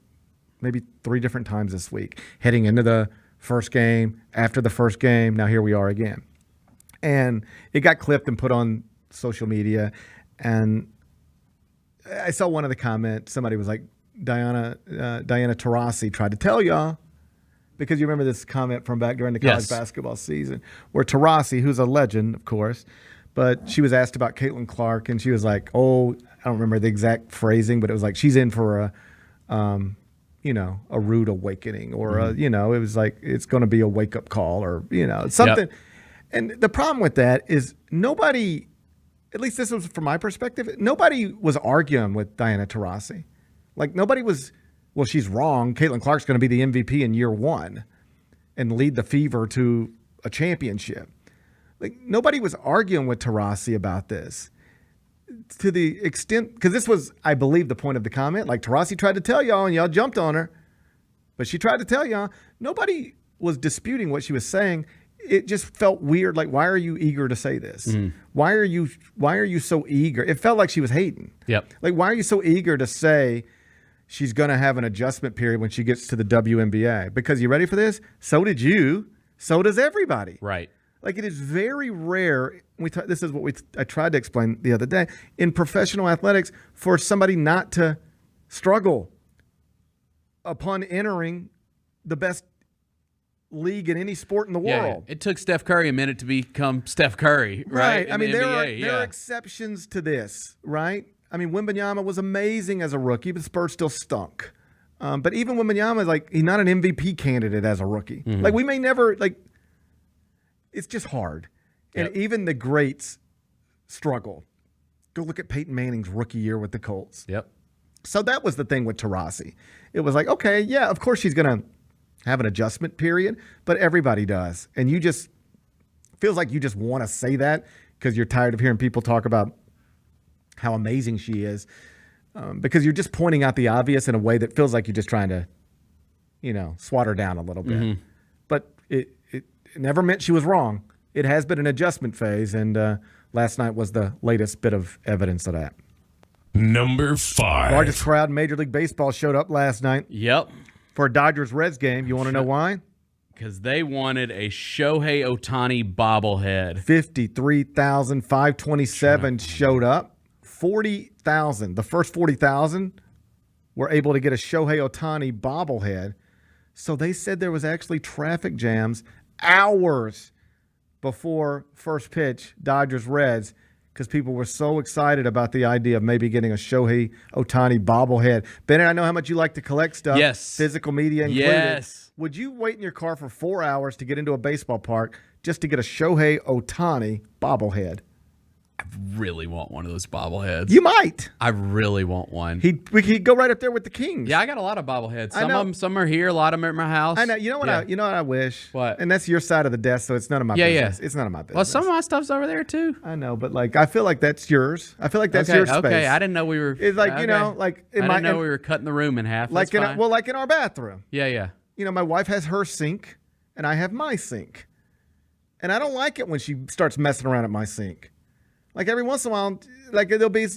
maybe 3 different times this week, heading into the first game, after the first game, now here we are again. And it got clipped and put on social media. And I saw one of the comments, somebody was like, Diana Taurasi tried to tell y'all, because you remember this comment from back during the college basketball season, where Taurasi, who's a legend, of course, but she was asked about Caitlin Clark, and she was like, "Oh, I don't remember the exact phrasing, but it was like she's in for a rude awakening, or it was like it's going to be a wake up call, or something." Yep. And the problem with that is nobody, at least this was from my perspective, nobody was arguing with Diana Taurasi. Like nobody was, well, she's wrong. Caitlin Clark's going to be the MVP in year one and lead the Fever to a championship. Like nobody was arguing with Taurasi about this. To the extent, because this was, I believe, the point of the comment. Like Taurasi tried to tell y'all, and y'all jumped on her, but she tried to tell y'all. Nobody was disputing what she was saying. It just felt weird. Like, why are you eager to say this? Why are you so eager? It felt like she was hating. Yep. Like, why are you so eager to say she's going to have an adjustment period when she gets to the WNBA? Because you ready for this? So did you. So does everybody. Right. Like, it is very rare. This is what I tried to explain the other day in professional athletics, for somebody not to struggle upon entering the best league in any sport in the world. It took Steph Curry a minute to become Steph Curry, right? I mean, there are exceptions to this, right? I mean, Wembanyama was amazing as a rookie, but the Spurs still stunk. But even Wembanyama, like, he's not an MVP candidate as a rookie. Mm-hmm. Like, we may never, like, it's just hard. Yep. And even the greats struggle. Go look at Peyton Manning's rookie year with the Colts. Yep. So that was the thing with Taurasi. It was like, okay, yeah, of course she's going to have an adjustment period, but everybody does. And you just, feels like you just want to say that because you're tired of hearing people talk about how amazing she is, because you're just pointing out the obvious in a way that feels like you're just trying to, swat her down a little bit. Mm-hmm. But it never meant she was wrong. It has been an adjustment phase, and last night was the latest bit of evidence of that. Number 5. Largest crowd in Major League Baseball showed up last night. Yep. For a Dodgers-Reds game. You want to know why? Because they wanted a Shohei Ohtani bobblehead. 53,527 showed up. 40,000. The first 40,000 were able to get a Shohei Ohtani bobblehead. So they said there was actually traffic jams hours before first pitch, Dodgers-Reds, because people were so excited about the idea of maybe getting a Shohei Ohtani bobblehead. Bennett, I know how much you like to collect stuff. Yes. Physical media included. Yes. Would you wait in your car for 4 hours to get into a baseball park just to get a Shohei Ohtani bobblehead? I really want one of those bobbleheads. You might. I really want one. He'd go right up there with the Kings. Yeah, I got a lot of bobbleheads. Some are here, a lot of them are at my house. I know. You know what I wish? What? And that's your side of the desk, so it's none of my business. It's none of my business. Well, some of my stuff's over there too. I know, but like I feel like that's yours. I feel like that's your space. Okay, I didn't know we were. It's like okay. like I didn't know we were cutting the room in half. Like that's fine. like in our bathroom. Yeah. My wife has her sink, and I have my sink, and I don't like it when she starts messing around at my sink. Like every once in a while, like there'll be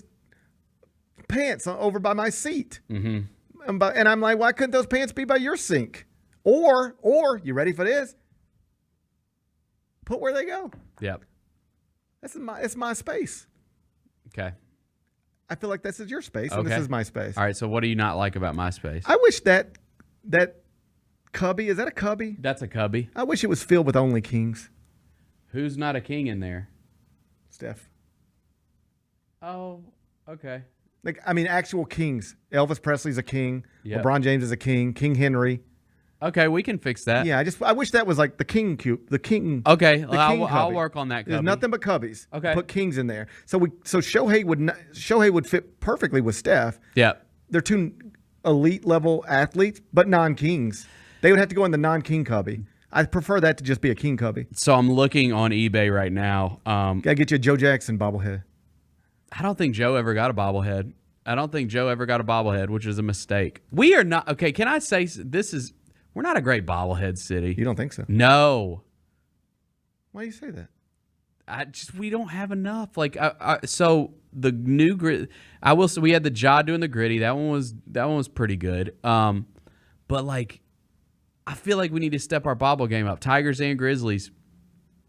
pants over by my seat. Mm-hmm. And I'm like, why couldn't those pants be by your sink? Or you ready for this? Put where they go. Yep. It's my space. Okay. I feel like this is your space, and this is my space. All right, so what do you not like about my space? I wish that cubby, is that a cubby? That's a cubby. I wish it was filled with only kings. Who's not a king in there? Steph. Oh, okay. Like, I mean, actual kings. Elvis Presley's a king. Yep. LeBron James is a king. King Henry. Okay, we can fix that. Yeah, I wish that was like the king cube. The king. Okay, the I'll work on that cubby. There's nothing but cubbies. Okay. Put kings in there. So Shohei would fit perfectly with Steph. Yeah. They're two elite level athletes, but non-kings. They would have to go in the non-king cubby. I prefer that to just be a king cubby. So I'm looking on eBay right now. Gotta get you a Joe Jackson bobblehead. I don't think Joe ever got a bobblehead. Which is a mistake. We are not okay. Can I say we're not a great bobblehead city? You don't think so? No. Why do you say that? We don't have enough. Like so the new grid. I will say we had the Ja doing the gritty. That one was pretty good. But like, I feel like we need to step our bobble game up. Tigers and Grizzlies.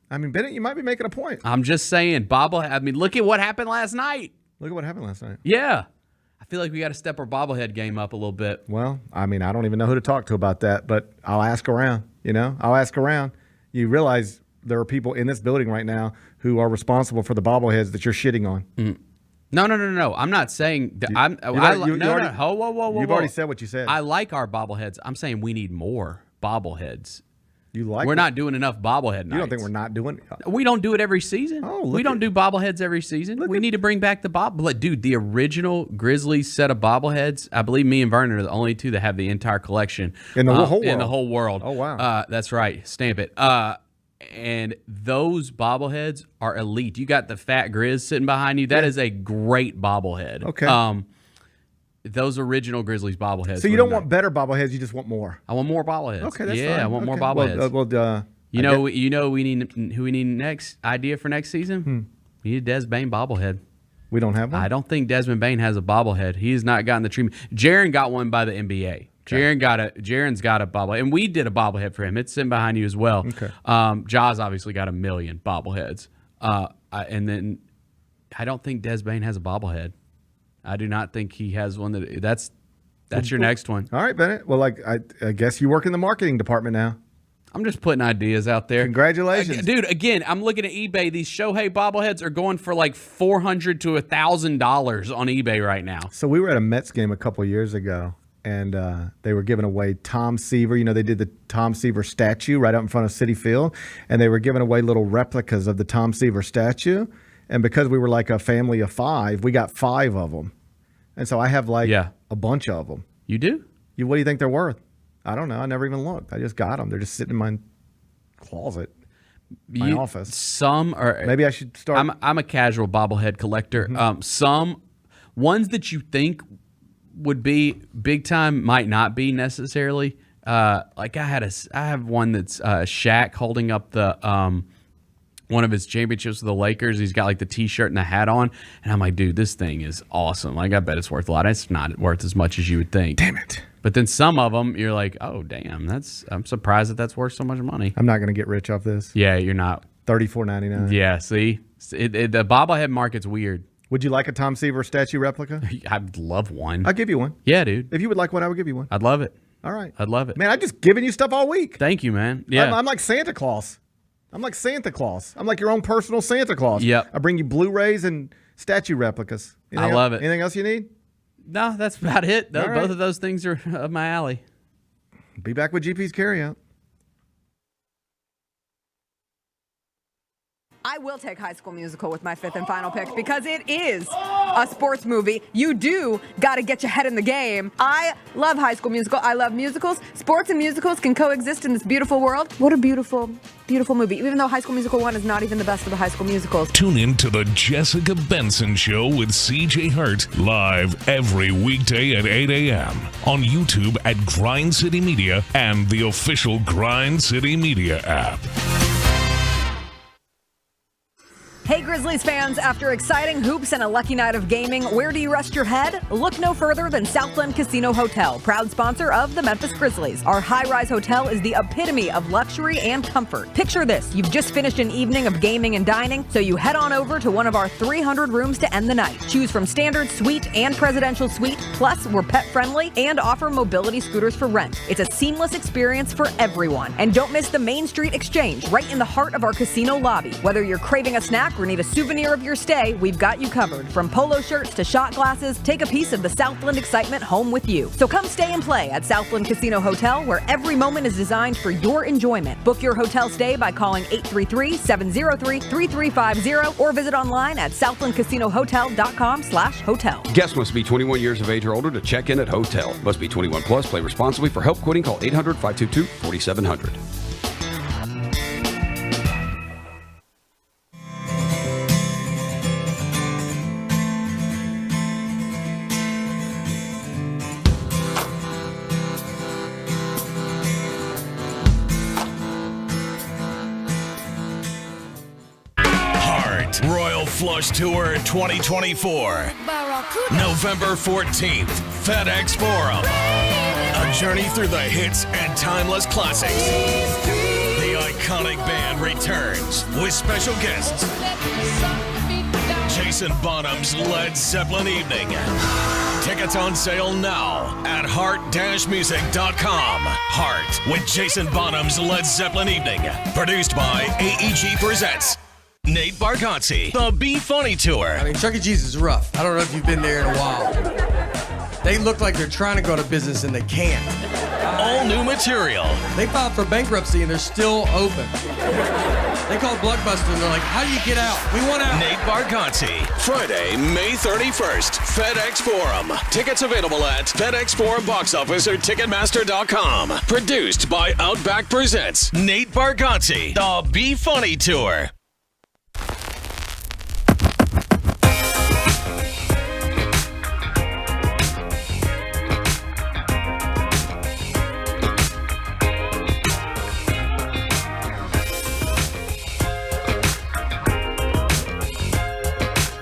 I mean, Bennett, you might be making a point. I'm just saying, bobblehead. I mean, look at what happened last night. Yeah. I feel like we got to step our bobblehead game up a little bit. Well, I mean, I don't even know who to talk to about that, but I'll ask around, I'll ask around. You realize there are people in this building right now who are responsible for the bobbleheads that you're shitting on. No. I'm not saying that. You've already said what you said. I like our bobbleheads. I'm saying we need more bobbleheads. We're not doing enough bobblehead nights. You don't think we're not doing it? We don't do it every season. We don't do bobbleheads every season. We need to bring back the bobblehead. Dude, the original Grizzlies set of bobbleheads, I believe me and Vernon are the only two that have the entire collection. In the whole world? In the whole world. Oh, wow. That's right. Stamp it. And those bobbleheads are elite. You got the fat Grizz sitting behind you. That is a great bobblehead. Okay. Those original Grizzlies bobbleheads. So you don't want better bobbleheads, you just want more. I want more bobbleheads. Okay, that's fine. I want more bobbleheads. Who we need next idea for next season? We need a Des Bane bobblehead. We don't have one? I don't think Desmond Bane has a bobblehead. He has not gotten the treatment. Jaron got one by the NBA. Jaron's got a bobblehead, and we did a bobblehead for him. It's sitting behind you as well. Okay. Jaws obviously got 1 million bobbleheads. And then I don't think Des Bane has a bobblehead. I do not think he has one. That's your next one. All right, Bennett. Well, I guess you work in the marketing department now. I'm just putting ideas out there. Congratulations. Dude, again, I'm looking at eBay. These Shohei bobbleheads are going for like $400 to $1,000 on eBay right now. So we were at a Mets game a couple years ago, and they were giving away Tom Seaver. You know, they did the Tom Seaver statue right out in front of Citi Field, and they were giving away little replicas of the Tom Seaver statue. And because we were like a family of 5, we got 5 of them. And so I have a bunch of them. You do? What do you think they're worth? I don't know. I never even looked. I just got them. They're just sitting in my closet, my office. Some are. Maybe I should start. I'm a casual bobblehead collector. Some ones that you think would be big time might not be necessarily. I have one that's Shaq holding up the one of his championships with the Lakers. He's got like the T-shirt and the hat on, and I'm like, dude, this thing is awesome. Like, I bet it's worth a lot. It's not worth as much as you would think. Damn it. But then some of them, you're like, oh, damn, I'm surprised that's worth so much money. I'm not going to get rich off this. Yeah, you're not. $34.99. Yeah, see? The bobblehead market's weird. Would you like a Tom Seaver statue replica? I'd love one. I'll give you one. Yeah, dude. If you would like one, I would give you one. I'd love it. All right. I'd love it. Man, I've just given you stuff all week. Thank you, man. Yeah. I'm like Santa Claus. I'm like your own personal Santa Claus. Yep. I bring you Blu-rays and statue replicas. I love it. Anything else you need? No, that's about it. All right. Both of those things are up my alley. Be back with GP's Carryout. I will take High School Musical with my 5th and final pick because it is a sports movie. You do got to get your head in the game. I love High School Musical. I love musicals. Sports and musicals can coexist in this beautiful world. What a beautiful, beautiful movie. Even though High School Musical 1 is not even the best of the High School Musicals. Tune in to the Jessica Benson Show with CJ Hurt live every weekday at 8 a.m. on YouTube at Grind City Media and the official Grind City Media app. Hey Grizzlies fans, after exciting hoops and a lucky night of gaming, where do you rest your head? Look no further than Southland Casino Hotel, proud sponsor of the Memphis Grizzlies. Our high-rise hotel is the epitome of luxury and comfort. Picture this, you've just finished an evening of gaming and dining, so you head on over to one of our 300 rooms to end the night. Choose from standard, suite, and presidential suite, plus we're pet-friendly and offer mobility scooters for rent. It's a seamless experience for everyone. And don't miss the Main Street Exchange, right in the heart of our casino lobby. Whether you're craving a snack or need a souvenir of your stay, we've got you covered. From polo shirts to shot glasses, take a piece of the Southland excitement home with you. So come stay and play at Southland Casino Hotel, where every moment is designed for your enjoyment. Book your hotel stay by calling 833-703-3350 or visit online at southlandcasinohotel.com/hotel. Guests must be 21 years of age or older to check in at hotel. Must be 21 plus. Play responsibly. For help quitting, call 800-522-4700. Royal Flush Tour 2024. November 14th, FedEx Forum. A journey through the hits and timeless classics. The iconic band returns with special guests. Jason Bonham's Led Zeppelin Evening. Tickets on sale now at heart-music.com. Heart with Jason Bonham's Led Zeppelin Evening. Produced by AEG Presents. Nate Bargatze, the Be Funny Tour. I mean, Chuck E. Cheese is rough. I don't know if you've been there in a while. They look like they're trying to go out of business and they can't. All new material. They filed for bankruptcy and they're still open. They called Blockbuster and they're like, how do you get out? We want out. Nate Bargatze. Friday, May 31st, FedEx Forum. Tickets available at FedEx Forum box office or Ticketmaster.com. Produced by Outback Presents. Nate Bargatze, the Be Funny Tour.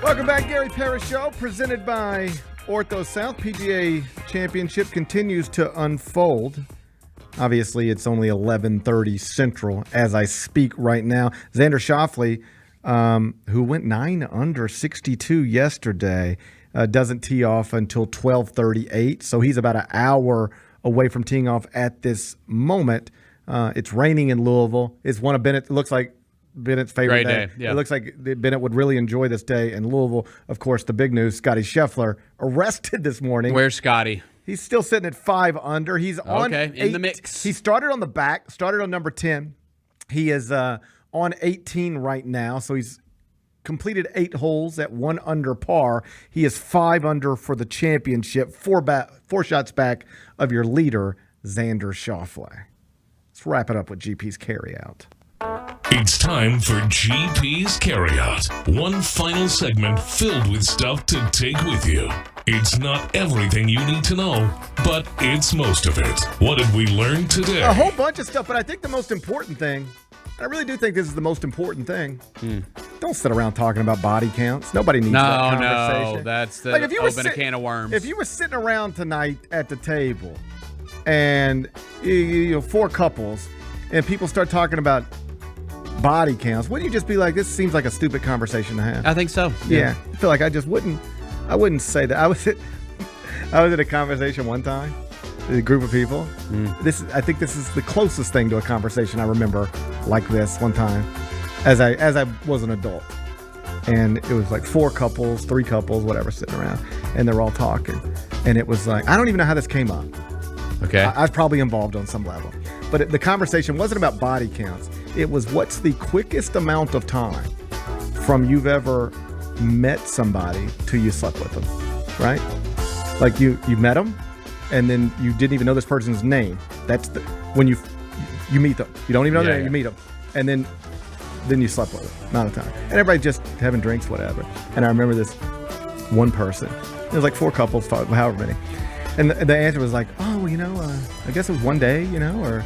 Welcome back, Gary Parrish Show, presented by Ortho South. PGA Championship continues to unfold. Obviously, it's only 11:30 Central as I speak right now. Xander Schauffele, who went 9 under 62 yesterday, doesn't tee off until 12:38, so he's about an hour away from teeing off at this moment. It's raining in Louisville. It's one of Bennett's, looks like Bennett's favorite day. Yeah. It looks like Bennett would really enjoy this day in Louisville. Of course, the big news, Scottie Scheffler arrested this morning. Where's Scottie? He's still sitting at 5 under. He's on in the mix. He started on the back, started on number 10. He is on 18 right now, so he's completed 8 holes at 1 under par. He is 5 under for the championship, 4 shots back of your leader, Xander Schauffele. Let's wrap it up with GP's carryout. It's time for GP's Carryout. One final segment filled with stuff to take with you. It's not everything you need to know, but it's most of it. What did we learn today? A whole bunch of stuff, but I think the most important thing, I really do think this is the most important thing. Don't sit around talking about body counts. Nobody needs that conversation. No, that's the open a can of worms. If you were sitting around tonight at the table and 4 couples and people start talking about body counts, wouldn't you just be like, this seems like a stupid conversation to have? I think so. Yeah. I feel like I wouldn't say that. I was at a conversation one time with a group of people. I think this is the closest thing to a conversation I remember like this one time as I was an adult. And it was like 4 couples, 3 couples, whatever, sitting around, and they're all talking. And it was like, I don't even know how this came up. Okay. I was probably involved on some level. But the conversation wasn't about body counts. It was, what's the quickest amount of time from you've ever met somebody to you slept with them, right? Like you met them, and then you didn't even know this person's name. That's when you meet them. You don't even know their name. You meet them, and then you slept with them. Amount of time, and everybody just having drinks, whatever. And I remember this one person. It was like 4 couples, however many. And the answer was like, oh, I guess it was one day, or,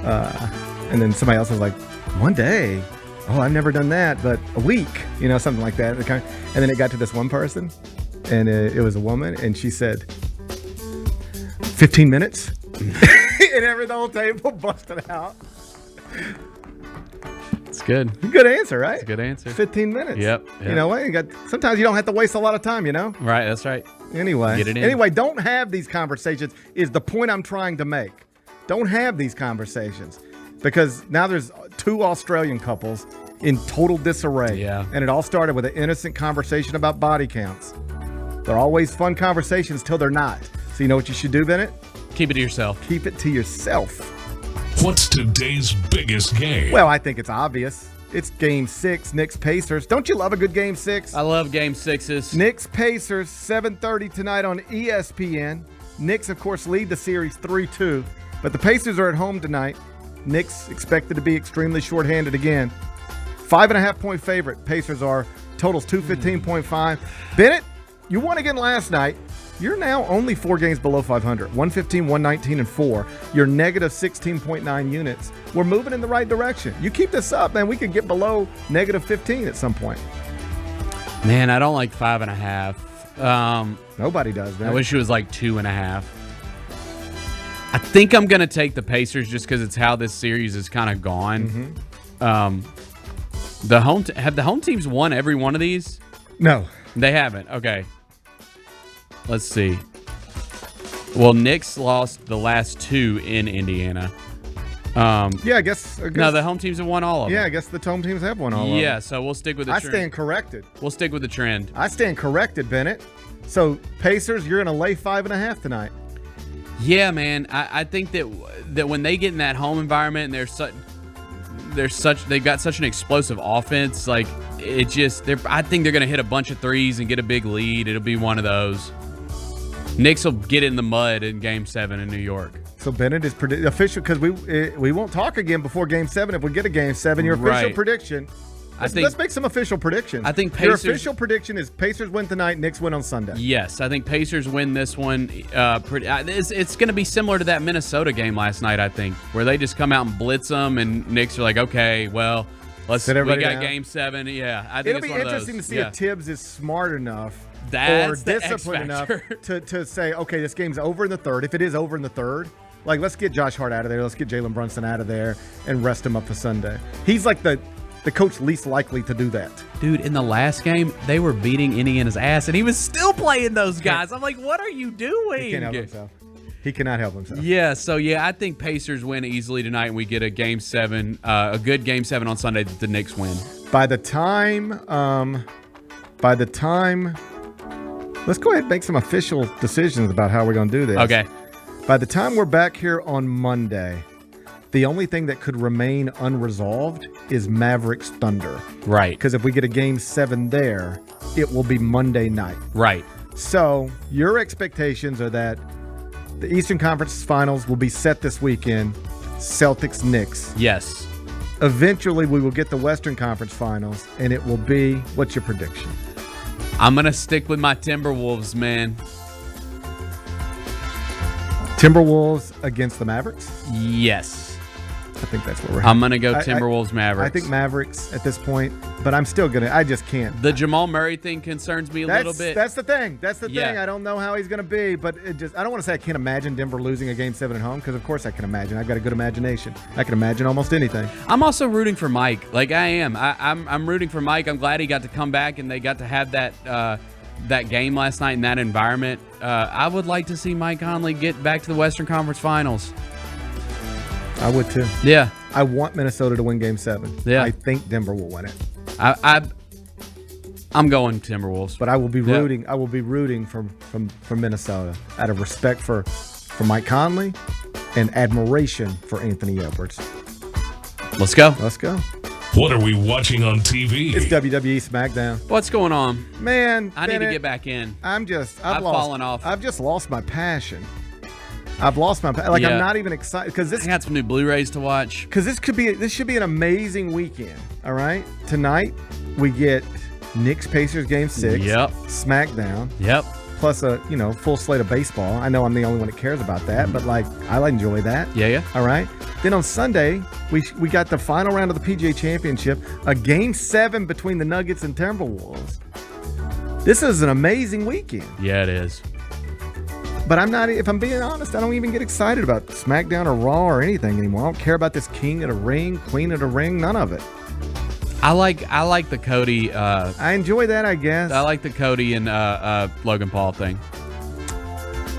and then somebody else was like, one day? Oh, I've never done that, but a week, something like that. And then it got to this one person, and it was a woman, and she said, 15 minutes? And the whole table busted out. It's good. Good answer, right? It's a good answer. 15 minutes. Yep. You know what? Sometimes you don't have to waste a lot of time, Right, that's right. Anyway, don't have these conversations is the point I'm trying to make. Don't have these conversations because now there's 2 Australian couples in total disarray. Yeah. And it all started with an innocent conversation about body counts. They're always fun conversations till they're not. So you know what you should do, Bennett? Keep it to yourself. Keep it to yourself. What's today's biggest game? Well, I think it's obvious. It's Game 6, Knicks Pacers. Don't you love a good Game 6? I love Game 6s. Knicks Pacers, 7:30 tonight on ESPN. Knicks, of course, lead the series 3-2, but the Pacers are at home tonight. Knicks expected to be extremely shorthanded again. 5.5-point favorite. Pacers are. Totals 215.5. Bennett, you won again last night. You're now only 4 games below 500. 115, 119, and 4. You're negative 16.9 units. We're moving in the right direction. You keep this up, man, we could get below negative 15 at some point. Man, I don't like 5.5. Nobody does, man. I wish it was like 2.5. I think I'm going to take the Pacers just because it's how this series is kind of gone. Mm-hmm. Have the home teams won every one of these? No. They haven't. Okay. Let's see. Well, Knicks lost the last 2 in Indiana. I guess no, the home teams have won all of them. Yeah, I guess the home teams have won all of them. Yeah, so we'll stick with the trend. I stand corrected. We'll stick with the trend. I stand corrected, Bennett. So, Pacers, you're going to lay 5.5 tonight. Yeah, man. I think that when they get in that home environment and they've got such an explosive offense, like I think they're going to hit a bunch of threes and get a big lead. It'll be one of those. Knicks will get in the mud in Game 7 in New York. So Bennett is official, because we won't talk again before Game 7 if we get a Game 7. Your official prediction. Let's make some official predictions. I think your official prediction is Pacers win tonight, Knicks win on Sunday. Yes, I think Pacers win this one. It's going to be similar to that Minnesota game last night, I think, where they just come out and blitz them, and Knicks are like, okay, well, we got down. Game 7. Yeah, I think it'll be interesting to see if Tibbs is smart enough or disciplined enough to say, okay, this game's over in the third. If it is over in the third, like, let's get Josh Hart out of there. Let's get Jalen Brunson out of there and rest him up for Sunday. He's like the coach least likely to do that. Dude, in the last game, they were beating Indiana's ass, and he was still playing those guys. I'm like, what are you doing? He can't help himself. He cannot help himself. Yeah, I think Pacers win easily tonight, and we get a Game 7, a good Game 7 on Sunday that the Knicks win. By the time, let's go ahead and make some official decisions about how we're going to do this. Okay. By the time we're back here on Monday, the only thing that could remain unresolved is Mavericks Thunder. Right. Because if we get a Game 7 there, it will be Monday night. Right. So your expectations are that the Eastern Conference Finals will be set this weekend, Celtics-Knicks. Yes. Eventually, we will get the Western Conference Finals, and it will be, what's your prediction? I'm going to stick with my Timberwolves, man. Timberwolves against the Mavericks? Yes. I think that's what we're I'm going to go Timberwolves Mavericks. I think Mavericks at this point, but I'm still going to. I just can't. The Jamal Murray thing concerns me a little bit. That's the thing. That's the thing. I don't know how he's going to be, but I don't want to say I can't imagine Denver losing a Game 7 at home, because of course I can imagine. I've got a good imagination. I can imagine almost anything. I'm also rooting for Mike. Like, I am. I'm rooting for Mike. I'm glad he got to come back and they got to have that game last night in that environment. I would like to see Mike Conley get back to the Western Conference Finals. I would too. Yeah. I want Minnesota to win Game 7. Yeah. I think Denver will win it. I'm going Timberwolves. But I will be rooting. I will be rooting for Minnesota out of respect for Mike Conley and admiration for Anthony Edwards. Let's go. Let's go. What are we watching on TV? It's WWE SmackDown. What's going on? Man, I need to get back in. I've fallen off. I've just lost my passion. I've lost my I'm not even excited because I got some new Blu-rays to watch. Because this should be an amazing weekend. All right, tonight we get Knicks Pacers Game 6. Yep. SmackDown. Yep. Plus a full slate of baseball. I know I'm the only one that cares about that, but I enjoy that. Yeah. All right. Then on Sunday we got the final round of the PGA Championship, a Game 7 between the Nuggets and Timberwolves. This is an amazing weekend. Yeah, it is. But I'm not. If I'm being honest, I don't even get excited about SmackDown or Raw or anything anymore. I don't care about this King of the Ring, Queen of the Ring, none of it. I like the Cody. I enjoy that, I guess. I like the Cody and Logan Paul thing.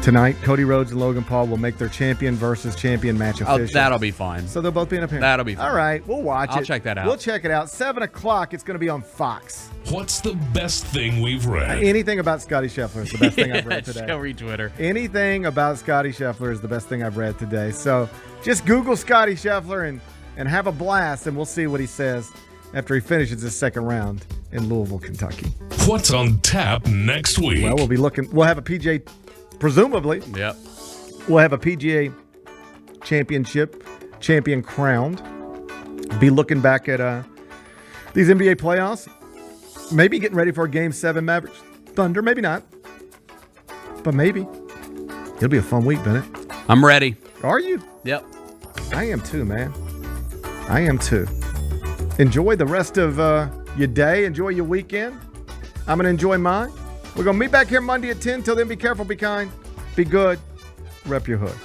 Tonight, Cody Rhodes and Logan Paul will make their champion versus champion match official. That'll be fine. So they'll both be in a pair. That'll be fine. All right, we'll watch it. I'll check that out. We'll check it out. 7 o'clock, it's going to be on Fox. What's the best thing we've read? Anything about Scottie Scheffler is the best thing I've read today. Go read Twitter. Anything about Scottie Scheffler is the best thing I've read today. So just Google Scottie Scheffler and have a blast, and we'll see what he says after he finishes his second round in Louisville, Kentucky. What's on tap next week? Well, we'll have a PGA, presumably. Yep. We'll have a PGA Championship champion crowned. Be looking back at these NBA playoffs. Maybe getting ready for a Game 7 Mavericks Thunder. Maybe not. But maybe. It'll be a fun week, Bennett. I'm ready. Are you? Yep. I am too, man. I am too. Enjoy the rest of your day. Enjoy your weekend. I'm going to enjoy mine. We're going to meet back here Monday at 10. Till then, be careful, be kind, be good. Rep your hood.